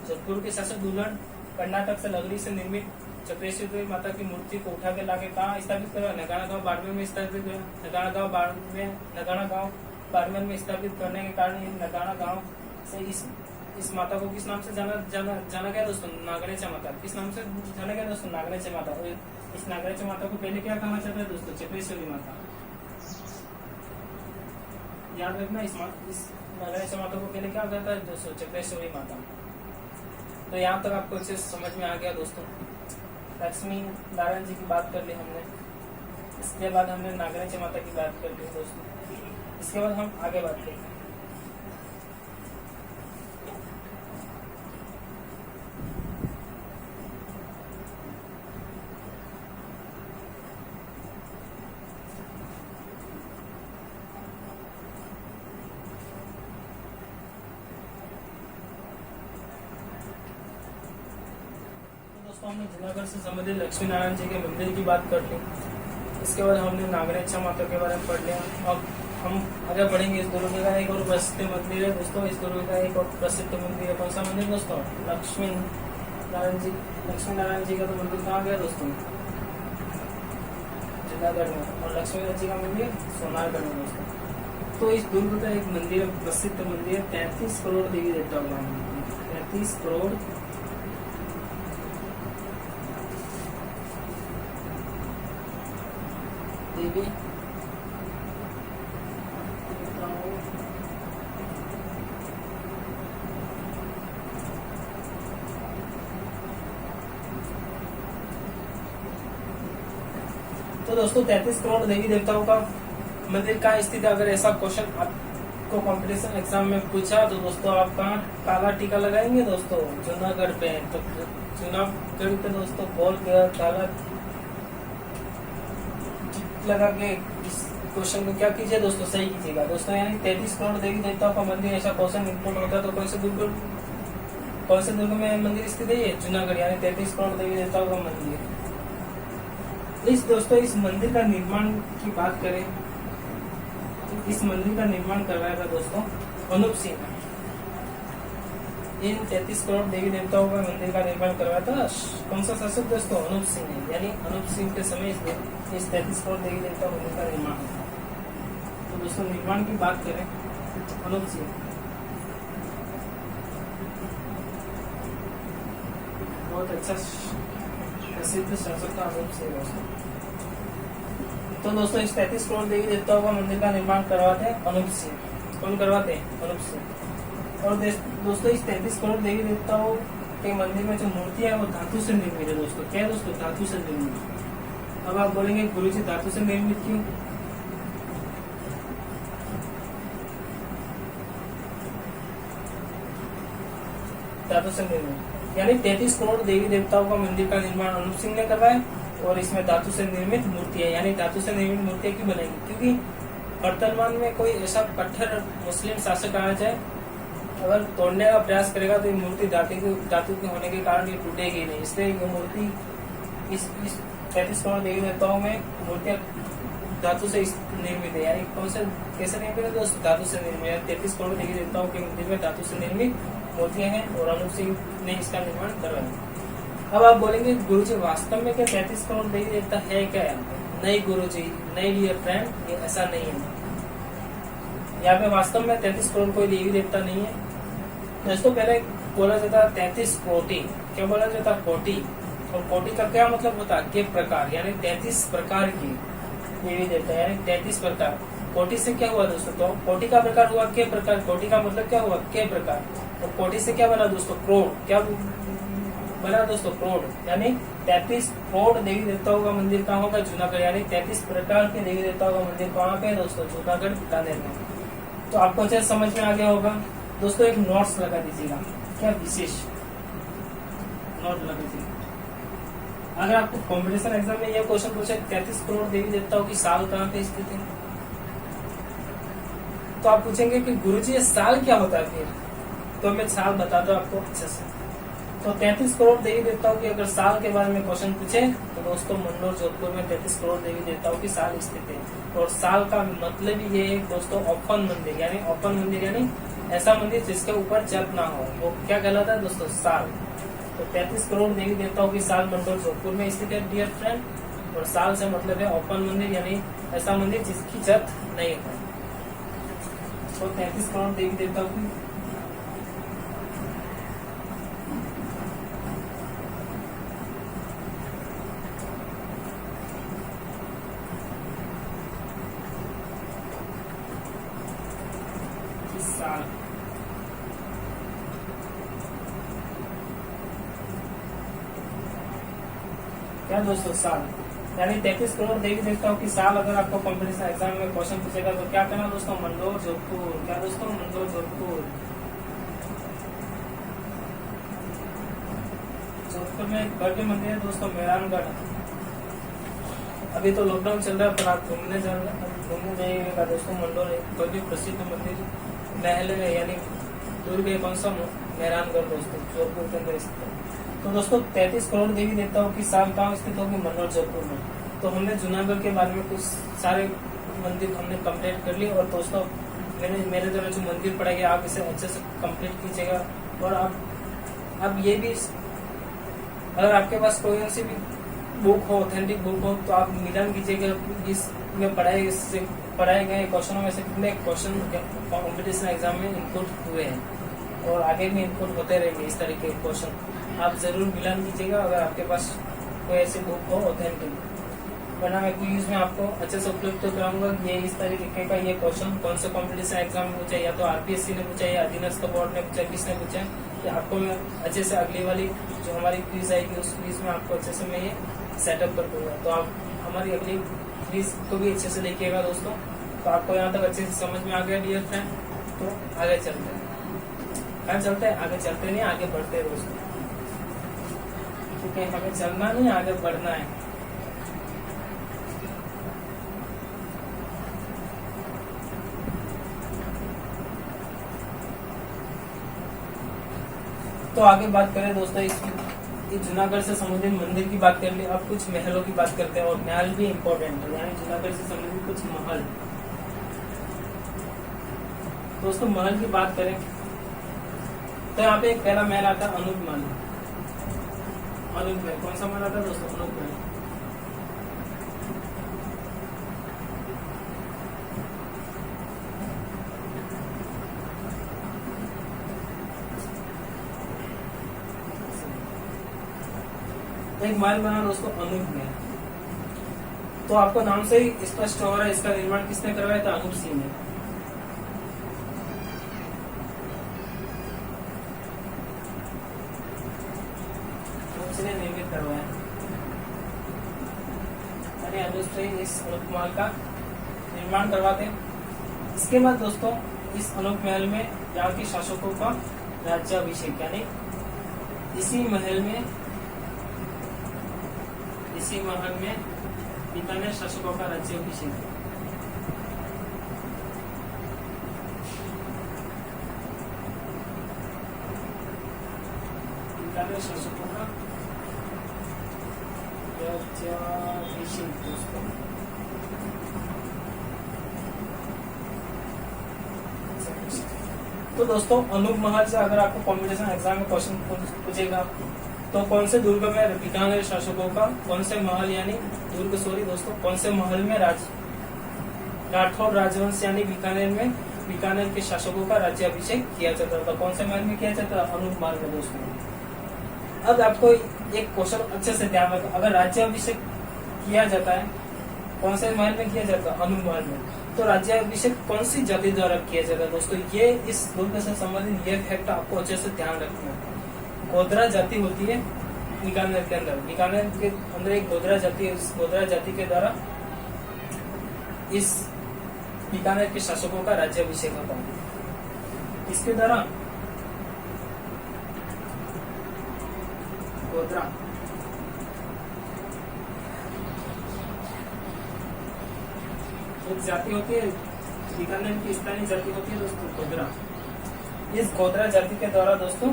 जोधपुर के शासक दुल्हड़ कर्नाटक से लकड़ी से निर्मित चक्रेश्वरी माता की मूर्ति को उठा के लाके कहाँ स्थापित करवा? नगाड़ा गांव बाड़मेर में स्थापित हुआ। नगाड़ा गांव बाड़मेर में स्थापित करने के कारण नगाड़ा गांव से इस माता को किस नाम से जाना गया दोस्तों? नागणेची माता। किस नाम से जाना गया दोस्तों? नागणेची माता। और इस नागणेची माता को पहले क्या कहा जाता है दोस्तों? चक्रेश्वरी माता। याद रखना, इस नागणेची माता को पहले क्या कहता है दोस्तों? चक्रेश्वरी माता। तो यहाँ तक आपको अच्छे से समझ में आ गया दोस्तों। लक्ष्मी नारायण जी की बात कर ली हमने, इसके बाद हमने नागणेची माता की बात कर ली दोस्तों। इसके बाद हम आगे बात करते हैं। दोस्तों हमने जूनागढ़ से संबंधित लक्ष्मी नारायण जी के मंदिर की बात कर ली। इसके बाद हमने नागणेची माता के बारे में पढ़ लिया। अब हम आगे बढ़ेंगे। इस दुर्ग का एक और प्रसिद्ध मंदिर है दोस्तों। इस दुर्ग का एक और प्रसिद्ध मंदिर है। कौन सा मंदिर दोस्तों? लक्ष्मी नारायण जी। लक्ष्मी नारायण जी का तो मंदिर कहाँ गया दोस्तों? जूनागढ़ में। और लक्ष्मी नारायण जी का मंदिर सोनारगढ़ में दोस्तों। तो इस दुर्ग का एक मंदिर प्रसिद्ध मंदिर 33 करोड़ देवी देवताओं का। 33 करोड़ देवी तो दोस्तों 33 करोड़ देवी देवताओं का मंदिर कहाँ स्थित है? अगर ऐसा क्वेश्चन आपको कंपटीशन एग्जाम में पूछा तो दोस्तों आप कहाँ काला टीका लगाएंगे दोस्तों? जूनागढ़ पे। तो जूनागढ़ पे दोस्तों बोल के काला लगा के इस क्वेश्चन को क्या कीजिए दोस्तों? सही कीजिएगा दोस्तों। यानी 33 करोड़ देवी देवताओं का मंदिर, ऐसा क्वेश्चन इंपोर्ट होता है तो कौन से दुर्ग में मंदिर स्थित है? ये जूनागढ़। यानी 33 करोड़ देवी देवताओं का मंदिर। इस दोस्तों इस मंदिर का निर्माण की बात करें तो इस मंदिर का निर्माण करवाया था दोस्तों अनूप सिंह। इन 33 करोड़ देवी देवताओं का मंदिर का निर्माण करवाया था कौन सा शासक दोस्तों? अनूप सिंह ने। यानी अनूप सिंह के समय इस 33 करोड़ देवी देवता मंदिर का निर्माण हुआ। तो दोस्तों निर्माण की बात करें अनूप सिंह बहुत अच्छा प्रसिद्ध शासक था अनूप सिंह दोस्तों। तो दोस्तों इस 33 करोड़ देवी देवताओं का मंदिर का निर्माण करवाते हैं अनूप सिंह। कौन करवाते हैं? अनूप सिंह। और दोस्तों इस 33 करोड़ देवी देवताओं के मंदिर में जो मूर्ति है वो धातु से निर्मित है दोस्तों। क्या है दोस्तों? धातु से निर्मित। अब आप बोलेंगे गुरुजी धातु से निर्मित क्यों? धातु से निर्मित यानी 33 करोड़ देवी देवताओं का मंदिर का निर्माण अनूप सिंह ने करवाया और इसमें धातु से निर्मित मूर्तियां, यानी धातु से निर्मित मूर्तियां क्यों बनाएंगी, क्योंकि वर्तमान में कोई ऐसा कट्टर मुस्लिम शासक आना चाहे, अगर तोड़ने का प्रयास करेगा तो ये मूर्ति धातु के होने के कारण ये टूटेगी नहीं, इसलिए ये मूर्ति इस 33 करोड़ देवी देवताओं में मूर्तियां धातु से निर्मित है। यानी कौन से कैसे निर्मित है दोस्तों, धातु से निर्मित। 33 करोड़ देवी देवताओं के मंदिर में धातु से निर्मित मूर्तियां हैं और अनूप सिंह ने इसका निर्माण करवाया। अब आप बोलेंगे गुरुजी वास्तव में क्या 33 करोड़ देवी देवता है क्या? नहीं गुरुजी, नहीं डियर फ्रेंड, ये ऐसा नहीं है। यहाँ पे वास्तव में 33 करोड़ कोई देवी देवता नहीं है दोस्तों। पहले बोला जाता 33 कोटि, क्या बोला जाता? कोटि। और कोटि का क्या मतलब होता है? के प्रकार, यानी 33 प्रकार की देवी देवता, यानी 33 प्रकार। कोटि से क्या हुआ दोस्तों? तो कोटि का प्रकार हुआ के प्रकार, कोटि का मतलब क्या हुआ? के प्रकार। और कोटि से क्या बना दोस्तों? करोड़। क्या बना दोस्तों? करोड़। यानी 33 करोड़ देवी देवताओं का मंदिर कहाँ होगा? जूनागढ़। यानी 33 प्रकार के देवी देवताओं का मंदिर कहाँ पे है दोस्तों? जूनागढ़ बीकानेर में। तो आपको अच्छे समझ में आ गया होगा दोस्तों। एक नोट्स लगा दीजिएगा, क्या विशेष नोट लगा दीजिएगा। अगर आपको कॉम्पिटिशन एग्जाम में यह क्वेश्चन पूछे 33 करोड़ देवी देवताओं की साल कहाँ पे स्थित है, तो आप पूछेंगे कि गुरुजी ये साल क्या होता है फिर? तो मैं साल बताता हूँ आपको अच्छे से। तो 33 करोड़ देवी देवताओं की अगर साल के बारे में क्वेश्चन पूछे तो दोस्तों मंडोर जोधपुर में 33 करोड़ देवी देवताओं की साल स्थित है। और साल का मतलब ये है दोस्तों ओपन मंदिर, यानी ओपन मंदिर यानी ऐसा मंदिर जिसके ऊपर छत ना हो, वो क्या कहलाता है दोस्तों? साल। तो 33 करोड़ देवी देवताओं की साल मंडोर जोधपुर में स्थित है डियर फ्रेंड। और साल से मतलब है ओपन मंदिर, यानी ऐसा मंदिर जिसकी छत नहीं है। तो 33 करोड़ देवी देवताओं की साल। क्या दोस्तों? साल। यानी 33 करोड़ देवी देवताओं की साल अगर आपको कॉम्पिटिशन एग्जाम में क्वेश्चन पूछेगा तो क्या करना दोस्तों? मंडोर जोधपुर। क्या दोस्तों? मंडोर जोधपुर। जोधपुर में एक भव्य मंदिर है दोस्तों, मेहरानगढ़। अभी तो लॉकडाउन चल रहा है पर आप घूमने जाइएगा दोस्तों। मंडोर एक भव्य प्रसिद्ध मंदिर महल है, यानी दुर्ग है कौन सा? मेहरानगढ़ दोस्तों, जोधपुर के अंदर स्थित है। तो दोस्तों 33 करोड़ देवी देवताओं की साल कहाँ स्थित होगी? मंडोर जोधपुर में। तो हमने जूनागढ़ के बारे में कुछ सारे मंदिर हमने कंप्लीट कर लिए। और दोस्तों मेरे द्वारा जो मंदिर पढ़ाई गया आप इसे अच्छे से कंप्लीट कीजिएगा। और अब ये भी अगर आपके पास कोई सी भी बुक हो, ऑथेंटिक बुक हो, तो आप मिलान कीजिएगा इसमें पढ़ाए गए क्वेश्चनों में से कितने क्वेश्चन कॉम्पिटिशन एग्जाम में इनपुट हुए हैं और आगे भी इनपुट होते रहेंगे इस तरीके के क्वेश्चन। आप जरूर मिलान कीजिएगा अगर आपके पास कोई ऐसी बुक हो ऑथेंटिक, वरना मैं क्विज में आपको अच्छे से उपलब्ध कराऊंगा कि ये इस तरीके का ये क्वेश्चन कौन से कॉम्पिटिशन एग्जाम में पूछा, या तो आरपीएससी ने पूछा या अधीनस्थ बोर्ड ने पूछा, किसने पूछा, कि आपको मैं अच्छे से अगली वाली जो हमारी क्विज आएगी उस क्विज में आपको अच्छे से मैं ये सेटअप कर दूंगा। तो आप हमारी अगली क्विज को भी अच्छे से देखिएगा दोस्तों। तो आपको यहाँ तक अच्छे से समझ में आ गया डियर फ्रेंड। तो आगे चलते हैं, आगे चलते नहीं, आगे बढ़ते हैं दोस्तों, क्योंकि हमें चलना नहीं आगे बढ़ना है। तो आगे बात करें दोस्तों इसकी जूनागढ़ से संबंधित मंदिर की बात कर ली। अब कुछ महलों की बात करते हैं और महल भी इम्पोर्टेंट है, यानी जूनागढ़ से संबंधित कुछ महल। दोस्तों महल की बात करें तो यहाँ पे एक पहला महल आता है अनूप महल। अनूप महल कौन सा महल आता है दोस्तों? अनूप महल। एक महल बना दोस्तों अनूप महल। तो आपको नाम से ही स्पष्ट हो रहा है इसका निर्माण किसने करवाया था? अनूप सिंह ने। निर्मित करवाया, अनूप सिंह इस अनूप महल का निर्माण करवाते। इसके बाद दोस्तों इस अनूप महल में यहाँ के शासकों का राज्याभिषेक, यानी इसी महल में बीकानेर शासकों का राज्याभिषेक। बीकानेर शासकों का राज्याभिषेक दोस्तों। तो दोस्तों अनूप महल से अगर आपको कॉम्पिटिशन एग्जाम में क्वेश्चन पूछेगा तो कौन से दुर्ग में बीकानेर शासकों का, कौन से महल यानी दुर्ग, सॉरी दोस्तों, कौन से महल में राठौर राजवंश यानी बीकानेर के शासकों का राज्याभिषेक किया जाता था। कौन से महल में किया जाता था? अनूप महल में दोस्तों। अब आपको एक क्वेश्चन अच्छे से ध्यान रखो, अगर राज्याभिषेक किया जाता है कौन से महल में किया जाता है? अनूप महल में। तो राज्याभिषेक कौन सी जाति द्वारा किया जाता है दोस्तों? ये इस दुर्ग से संबंधित ये फैक्ट आपको अच्छे से ध्यान रखना है। गोधरा जाति होती है बीकानेर के अंदर, बीकानेर के अंदर एक गोधरा जाति है। इस गोधरा जाति के द्वारा इस बीकानेर के शासकों का राज्याभिषेक होता है। इसके द्वारा गोधरा एक जाति होती है, बीकानेर की स्थानीय जाति होती है दोस्तों गोधरा। इस गोधरा जाति के द्वारा दोस्तों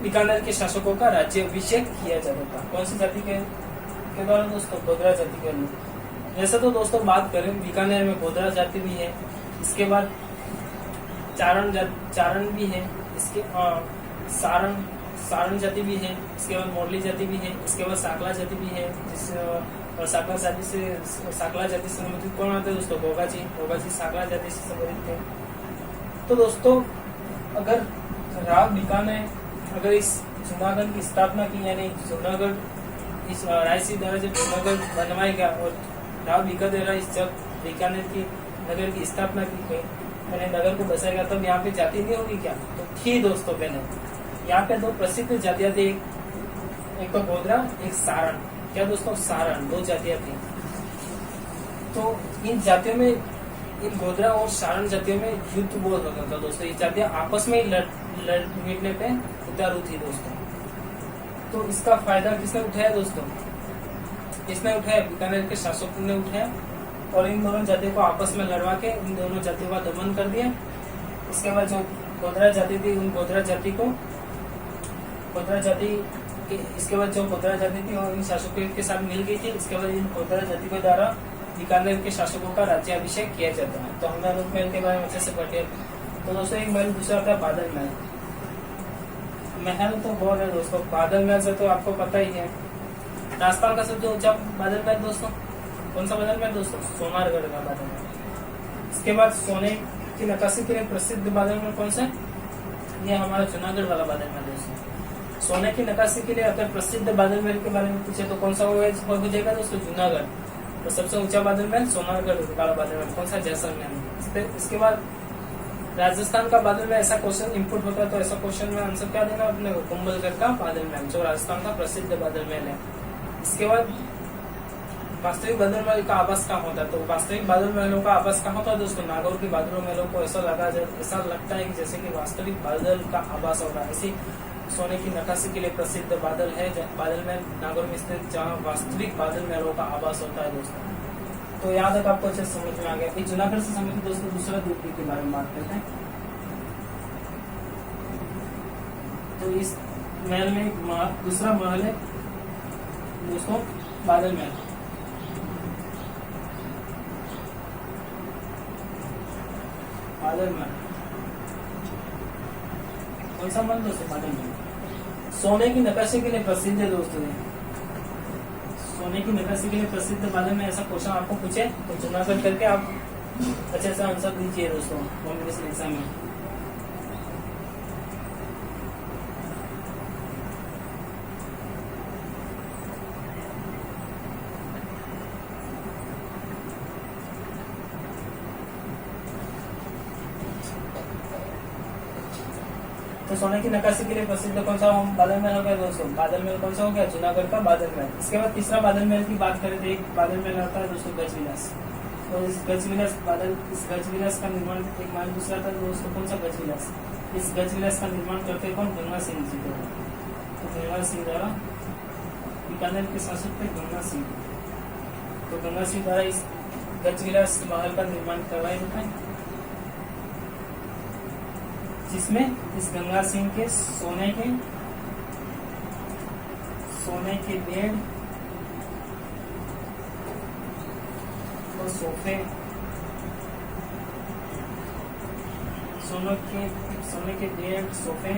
बीकानेर के शासकों का राज्याभिषेक किया जाता था। कौन सी जाति के द्वारा दोस्तों? गोधरा जाति के लोग। जैसे तो दोस्तों बात करें बीकानेर में गोधरा जाति भी है, इसके बाद चारण भी है, इसके सारण जाति भी है, इसके बाद मोरली जाति भी है, इसके बाद साकला जाति भी है। और साकला जाति से संबंधित कौन आते हैं दोस्तों? गोगा जी साकला जाति से संबंधित थे। तो दोस्तों अगर राव बीकानेर अगर इस जूनागढ़ की स्थापना की, यानी जूनागढ़ इस रायसी द्वारा जब जूनागढ़ बनवाया गया और राव बीकानेर जब बीकानेर की नगर की स्थापना की गई, मैंने नगर को बसाया गया, तब यहाँ पे जाति नहीं होगी क्या? तो थी दोस्तों। पहले यहाँ पे दो प्रसिद्ध जातियां थी, एक तो गोधरा, एक सारण। क्या दोस्तों? सारण। दो जातियां थी। तो इन जातियों में, इन गोधरा और सारण जातियों में युद्ध बहुत होता था दोस्तों। ये जातियां आपस में लड़ने पे उतारू थी दोस्तों। तो इसका फायदा किसने उठाया दोस्तों? इसने उठाया, बीकानेर के शासकों ने उठाया और इन दोनों जातियों को आपस में लड़वा के इन दोनों जातियों का दमन कर दिया। इसके बाद जो गोधरा जाति थी, उन गोधरा जाति को इसके बाद जो गोधरा जाति थी और इन शासकों के साथ मिल गई थी। इसके बाद इन गोधरा जाति के द्वारा बीकानेर के शासकों का राज्याभिषेक किया जाता है। तो हमने अनूप महल के बारे में अच्छे से पढ़ लिया। तो दोस्तों एक महल, दूसरा होता है बादल महल। महल तो बहुत है दोस्तों। बादल महल से तो आपको पता ही है, राजस्थान का सबसे ऊंचा बादल महल दोस्तों। कौन सा बादल महल दोस्तों? सोनारगढ़ का बादल महल। इसके बाद सोने की नक्काशी के लिए प्रसिद्ध बादल महल कौन सा? ये हमारा जूनागढ़ वाला बादल महल दोस्तों। सोने की नक्काशी के लिए अगर प्रसिद्ध बादल महल के बारे में पूछे तो कौन सा हो जाएगा दोस्तों? जूनागढ़। तो सबसे ऊंचा बादल महल सोनारगढ़ वाला बादल महल कौन सा? जैसलमेर। इसके बाद राजस्थान का बादल में ऐसा क्वेश्चन इनपुट होता है, तो ऐसा क्वेश्चन में आंसर क्या देना अपने को? कुंभलगढ़ का बादल महल, जो राजस्थान का प्रसिद्ध बादल महल है। इसके बाद वास्तविक बादल महल का आवास कहाँ होता है? तो वास्तविक बादल महलों का आवास कहाँ होता है दोस्तों? नागौर के बादल महलों को ऐसा लगता है कि जैसे कि वास्तविक बादल का आवास होगा। ऐसी सोने की नक्काशी के लिए प्रसिद्ध बादल महल नागौर में स्थित, जहाँ वास्तविक बादल महलों का आवास होता है दोस्तों। तो यहाँ तक आपको अच्छे समझ में आ गया। फिर जूनागढ़ से संबंधित दोस्तों दूसरा दुर्ग के बारे में बात करते हैं। तो इस महल में दूसरा महल है दोस्तों बादल महल। बादल महल कौन सा महल दोस्तों? बादल महल। सोने की नक्काशी के लिए प्रसिद्ध है दोस्तों। सोने की नक्काशी के लिए प्रसिद्ध बादल में ऐसा क्वेश्चन आपको पूछे तो जूनागढ़ करके आप अच्छे से आंसर दीजिए दोस्तों कॉम्पिटिशन एग्जाम में। तो सोने की नक्काशी के लिए प्रसिद्ध कौन सा बादल महल हो गया दोस्तों? बादल महल कौन सा हो गया? जूनागढ़ का बादल महल। इसके बाद तीसरा बादल महल की बात करें तो एक बादल महल आता है दोस्तों गजविलास। तो इस गजविलास का निर्माण एक महल दूसरा था दोस्तों कौन सा? गजविलास। इस गज विलास का निर्माण करते कौन? गंगा सिंह जी द्वारा। तो गंगा सिंह द्वारा बीकानेर के शासक थे गंगा सिंह। तो गंगा सिंह द्वारा इस गज विलास महल का निर्माण करवाया जाता है, जिसमें इस गंगा सिंह के सोने के बेड और सोफे, सोने के बेड सोफे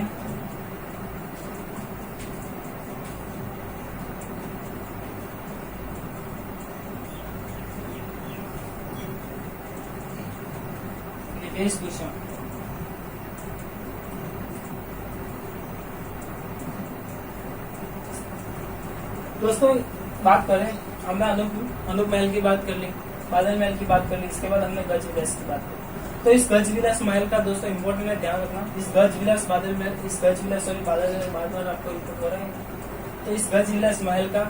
वेशभूषा दोस्तों बात करें, हमने अनूप महल की बात कर ली, बादल महल की बात कर ली, इसके बाद हमने गज विलास की बात कर ली। तो इस गज विलास महल का दोस्तों इम्पोर्टेंट है, ध्यान रखना। इस गज विलास बादल महल, इस गज विलास सॉरी बादल महल बार बार आपको रिपोर्ट हो रहा है। तो इस गज विलास महल का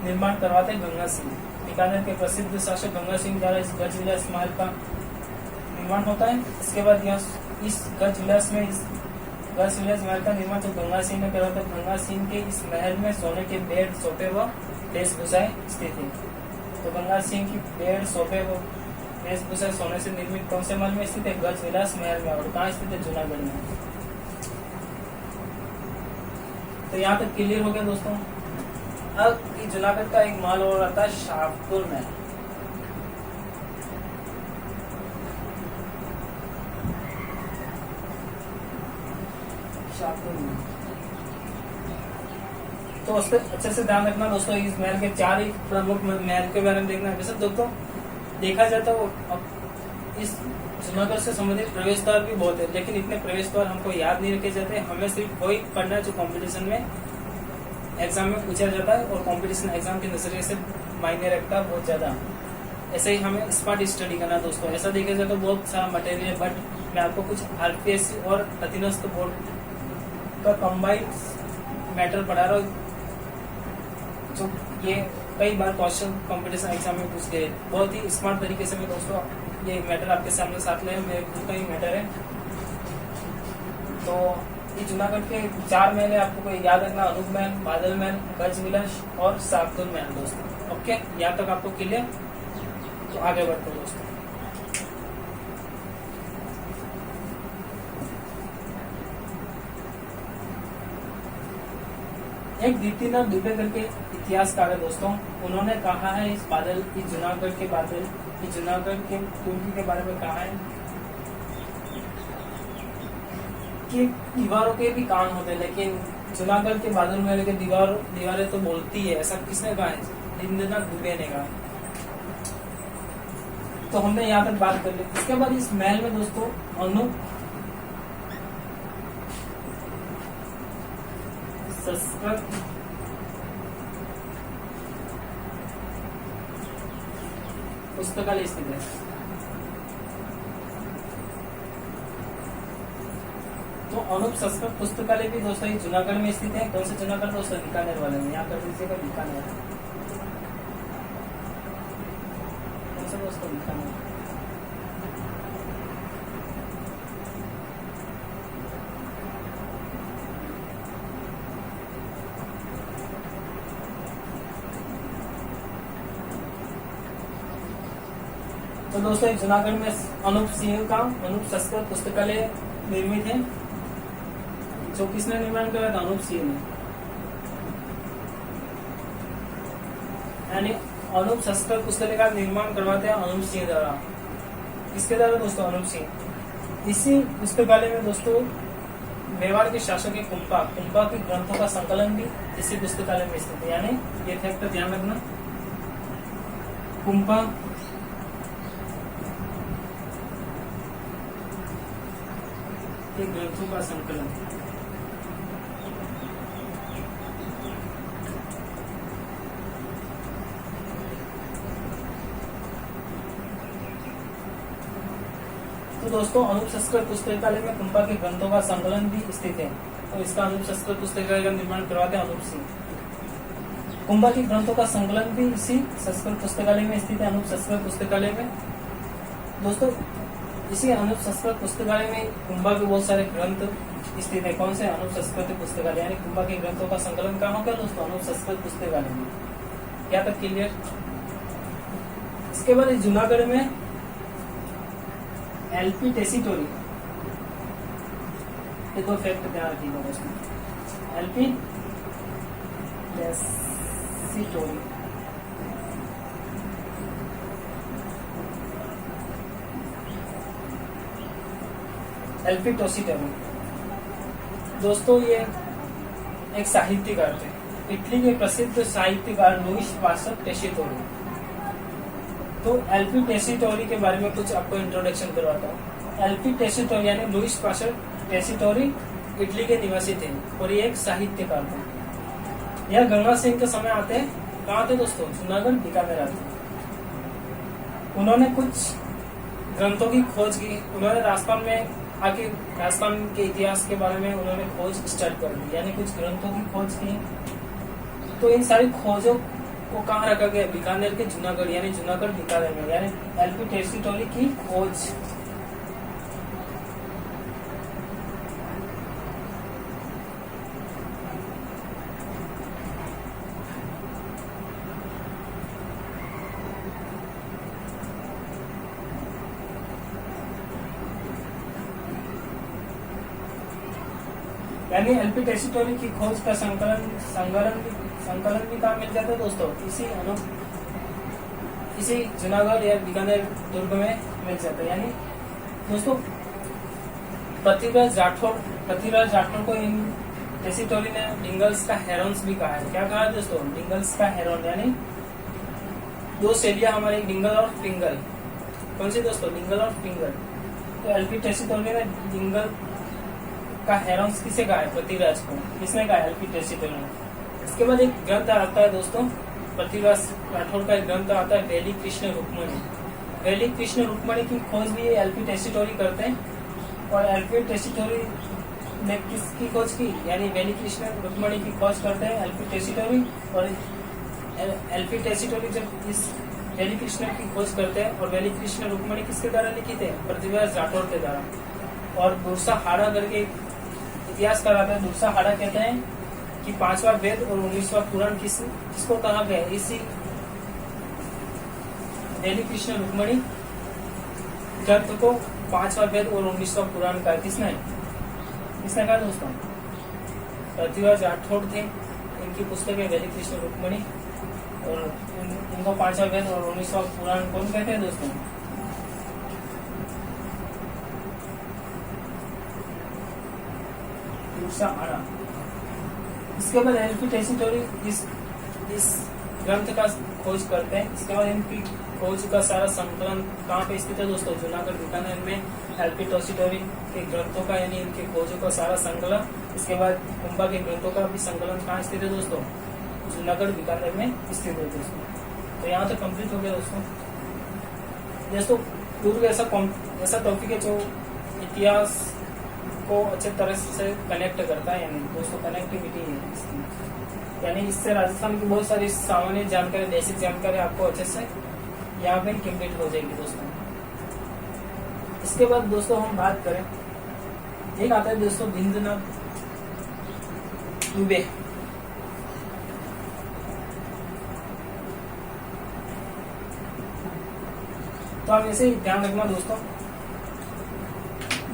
निर्माण करवाते गंगा सिंह। बीकानेर के प्रसिद्ध शासक गंगा सिंह द्वारा इस गज विलास महल का निर्माण होता है। इसके बाद यहाँ इस गज विलास महल का निर्माण जो गंगा सिंह ने करा था, गंगा सिंह के इस महल में सोने के बेड सोफे व वेशभूषाएं स्थित है। तो गंगा सिंह की बेड सोफे व वेशभूषा सोने से निर्मित कौन से महल में स्थित है? गज विलास महल में। और कहाँ स्थित है? जूनागढ़ में। तो यहाँ तक क्लियर हो गया दोस्तों। अब ये जूनागढ़ का एक महल और आता है शाहपुर महल। तो उस पर अच्छे से ध्यान रखना दोस्तों। इस महल के 4 ही प्रमुख महल के बारे में देखना है। वैसे दोस्तों देखा जाए तो इस जूनागढ़ से संबंधित प्रवेश द्वार भी बहुत है, लेकिन इतने प्रवेश द्वार हमको याद नहीं रखे जाते। हमें सिर्फ वही पढ़ना है जो कंपटीशन में एग्जाम में पूछा जाता है और कंपटीशन एग्जाम के नजरिए से मायने रखता है बहुत ज्यादा। ऐसे ही हमें स्मार्ट स्टडी करना दोस्तों। ऐसा देखा जाए तो बहुत सारा मटेरियल है, बट मैं आपको कुछ आरपीएससी और अधीनस्थ बोर्ड का कंबाइंड मैटर पढ़ा रहा हूँ, जो ये कई बार क्वेश्चन कंपटीशन एग्जाम में पूछ गए। बहुत ही स्मार्ट तरीके से मैं दोस्तों ये मैटर आपके सामने साथ ले, मेरे खुद का ही मैटर है। तो ये जूनागढ़ के 4 महल है, आपको कोई याद रखना। अनूप महल, बादल महल, गज विलास और शाहपुर महल दोस्तों। ओके, यहाँ तक आपको क्लियर? तो आगे बढ़ते हैं दोस्तों। एक दीप्तिनाथ दुबे करके इतिहासकार है दोस्तों। उन्होंने कहा है इस जूनागढ़ के तुर्की के बारे में कहा है कि दीवारों के भी कान होते हैं, लेकिन जूनागढ़ के बादल महल के दीवारें तो बोलती है। ऐसा किसने कहा है? दीप्तिनाथ दुबे ने कहा। तो हमने यहाँ तक बात कर ली। इसके बाद इस महल में दोस्तों अनूप संस्कृत पुस्तकालय स्थित है। तो अनूप संस्कृत पुस्तकालय भी दोस्तों ये जूनागढ़ में स्थित है। कौन से जूनागढ़ दोस्तों? बीकानेर वाले में। यहाँ कर दीजिएगा बीकानेर। कौन सा दोस्तों? बीकानेर। तो दोस्तों जूनागढ़ में अनूप संस्कृत पुस्तकालय निर्मित है। जो किसने निर्माण किया था? अनूप सिंह ने। यानी अनूप संस्कृत पुस्तकालय का निर्माण करवाते हैं अनूप सिंह द्वारा। किसके द्वारा दोस्तों? अनूप सिंह। इसी पुस्तकालय में दोस्तों मेवाड़ के शासक है कुंभा के ग्रंथों का संकलन भी इसी पुस्तकालय में स्थित है। यानी ये फैक्ट ध्यान रखना, कुंभा के ग्रंथों का संकलन। तो दोस्तों अनूप संस्कृत पुस्तकालय में कुंभा के ग्रंथों का संकलन भी स्थित है। तो इसका अनूप संस्कृत पुस्तकालय का निर्माण करवाते हैं अनूप सिंह। कुंभा के ग्रंथों का संकलन भी इसी संस्कृत पुस्तकालय में स्थित है, अनूप संस्कृत पुस्तकालय में। दोस्तों इसी अनूप संस्कृत पुस्तकालय में कुंभा के बहुत सारे ग्रंथ स्थित है। कौन से? अनूप संस्कृत पुस्तकालय, यानी कुंभा के ग्रंथों का संकलन कहाँ होगा दोस्तों? अनूप संस्कृत पुस्तकालय में। क्या तक क्लियर? इसके बाद जूनागढ़ में एलपी टेसीटोरी, ये दो फैक्ट ध्यान रखिएगा दोस्तों। एलपी टेसीटोरी, एलपी टेसीटोरी दोस्तों ये एक साहित्यकार थे, इटली के प्रसिद्ध साहित्यकार लुईस पास्टर टेसीटोरी। तो एलपी टेसीटोरी के बारे में कुछ आपको इंट्रोडक्शन करवाता हूँ। एलपी टेसीटोरी यानी लुईस पास्टर टेसीटोरी इटली के निवासी थे और ये एक साहित्यकार थे। यह गंगा सिंह के समय आते हैं, कहाँ थे दोस्तों? जूनागढ़ बीकानेर आते। उन्होंने कुछ ग्रंथों की खोज की। उन्होंने राजस्थान में आके राजस्थान के इतिहास के बारे में उन्होंने खोज स्टार्ट कर दी, यानी कुछ ग्रंथों की खोज की। तो इन सारी खोजों को कहाँ रखा गया? बीकानेर के जूनागढ़, यानी जूनागढ़ बीकानेर में, यानी एलपी टेसीटोरी की खोज। यानी एलपी टेसीटोरी की खोज का संकलन भी कहाँ मिल जाता है दोस्तों? इसी जूनागढ़ या बीकानेर दुर्ग में मिल जाता है। यानी दोस्तों पृथ्वीराज राठौड़ को इन टेसीटोरी ने डिंगल्स का हेरोन्स भी कहा है। क्या कहा है दोस्तों? डिंगल्स का हेरोन, यानी दो शैलियां हमारे, डिंगल और फिंगल। कौन सी दोस्तों? डिंगल और फिंगल। तो एलपी टेसीटोरी ने डिंगल का हेरोन्स किसे कहा है? पृथ्वीराज को। किसने कहा? एलपी टेसीटोरी ने। इसके बाद एक ग्रंथ आता है दोस्तों, पृथ्वीराज राठौड़ का एक ग्रंथ आता है वैली कृष्ण रुक्मणी। वैली कृष्ण रुक्मणी की खोज भी एलपी टेसीटोरी करते हैं। और एलपी टेसीटोरी ने किसकी खोज की? यानी वैली कृष्ण रुक्मणी की खोज करते हैं एलपी टेसीटोरी। और एलपी टेसीटोरी जब इस वैली कृष्ण की खोज करते हैं, और वैली कृष्ण रुक्मणी किसके द्वारा लिखी थे? पृथ्वीराज राठौड़ के द्वारा। और दुर्सा हाड़ा करके इतिहास कराते हैं। दुर्सा हाड़ा कहते हैं कि 5वां वेद और 19वां पुराण किसको कहा गया? इसी वैली कृष्ण रुक्मणी ग्रंथ को 5वां वेद और 19वां पुराण का किसने कहा दोस्तों? पृथ्वीराज राठौड़ थे। इनकी पुस्तक है वैली कृष्ण रुक्मणी, और इनको 5वां वेद और 19वां पुराण कौन कहते हैं दोस्तों? इसके बाद एलपी टेसीटोरी इस ग्रंथ का खोज करते हैं। इसके बाद इनकी खोज का सारा संकलन कहाँ पे स्थित है दोस्तों? जूनागढ़ बीकानेर में एलपी टेसीटोरी के ग्रंथों का, यानी इनके खोजों का सारा संकलन। इसके बाद कुंभा के ग्रंथों का भी संकलन कहाँ स्थित है दोस्तों? जूनागढ़ बीकानेर में स्थित है दोस्तों। तो यहाँ तक कंप्लीट हो गया दोस्तों। दुर्ग ऐसा टॉपिक है जो इतिहास को अच्छे तरह से कनेक्ट करता है, यानी दोस्तों कनेक्टिविटी है इसकी। यानी इससे राजस्थान की बहुत सारी सामान्य जानकारी, बेसिक जानकारी आपको अच्छे से यहाँ पे कंप्लीट हो जाएगी दोस्तों। इसके बाद दोस्तों हम बात करें, एक आता है दोस्तों बिंद्रनाथ दुबे। तो आप ऐसे ही ध्यान रखना दोस्तों,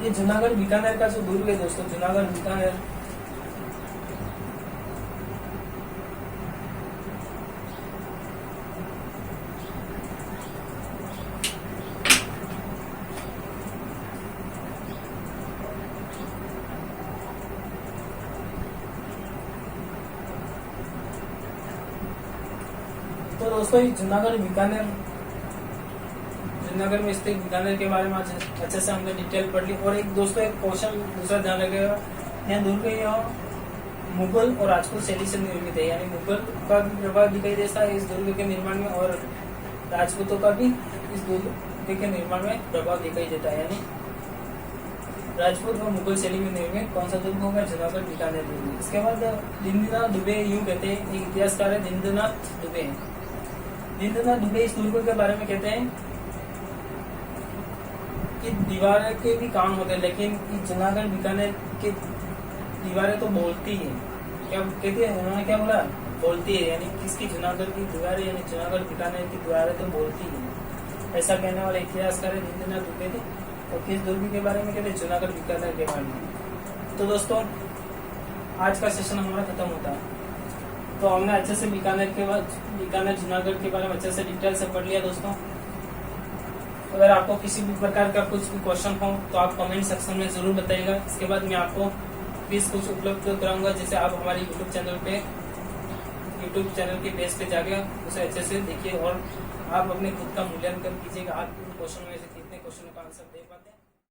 ये जूनागढ़ बीकानेर का जो दुर्ग है दोस्तों, जूनागढ़ बीकानेर, तो दोस्तों जूनागढ़ में स्थित बीकानेर के बारे में अच्छे से हमने डिटेल पढ़ ली। और एक दोस्तों एक क्वेश्चन दूसरा ध्यान रखिएगा, यहाँ दुर्ग यहाँ मुगल और राजपूत शैली से निर्मित है, यानी मुगल का भी प्रभाव दिखाई देता है इस दुर्ग के निर्माण में, और राजपूतों का भी इस दुर्ग के निर्माण में प्रभाव दिखाई देता है। यानी राजपूत और मुगल शैली में निर्मित कौन सा दुर्ग होगा? जूनागढ़ बीकानेर दुर्ग। इसके बाद दीननाथ दुबे यूं कहते हैं, एक इतिहासकार है दीननाथ दुबे। दीननाथ दुबे इस दुर्ग के बारे में कहते हैं कि दीवारें के भी काम होते हैं, लेकिन जूनागढ़ बीकानेर की दीवारें तो बोलती है। क्या कहते हैं उन्होंने, क्या बोला, बोलती है, यानी किसकी, जूनागढ़ की दीवारें, यानी जूनागढ़ बीकानेर की दीवारें तो बोलती है। ऐसा कहने वाले इतिहासकार जितेंद्र दुबे थे। और किस दुर्ग के बारे में कहते हैं, जूनागढ़ बीकानेर के बारे में। तो दोस्तों आज का सेशन हमारा खत्म होता है। तो हमने अच्छे से बीकानेर जूनागढ़ के बारे में अच्छे से डिटेल से पढ़ लिया दोस्तों। अगर आपको किसी भी प्रकार का कुछ भी क्वेश्चन हो तो आप कमेंट सेक्शन में जरूर बताइएगा। इसके बाद मैं आपको क्विज कुछ उपलब्ध कराऊंगा, जैसे आप हमारे यूट्यूब चैनल के पेज पे जाके उसे अच्छे से देखिए और आप अपने खुद का मूल्यांकन कीजिएगा। आप क्वेश्चन में से कितने क्वेश्चन का आंसर दे पाते हैं।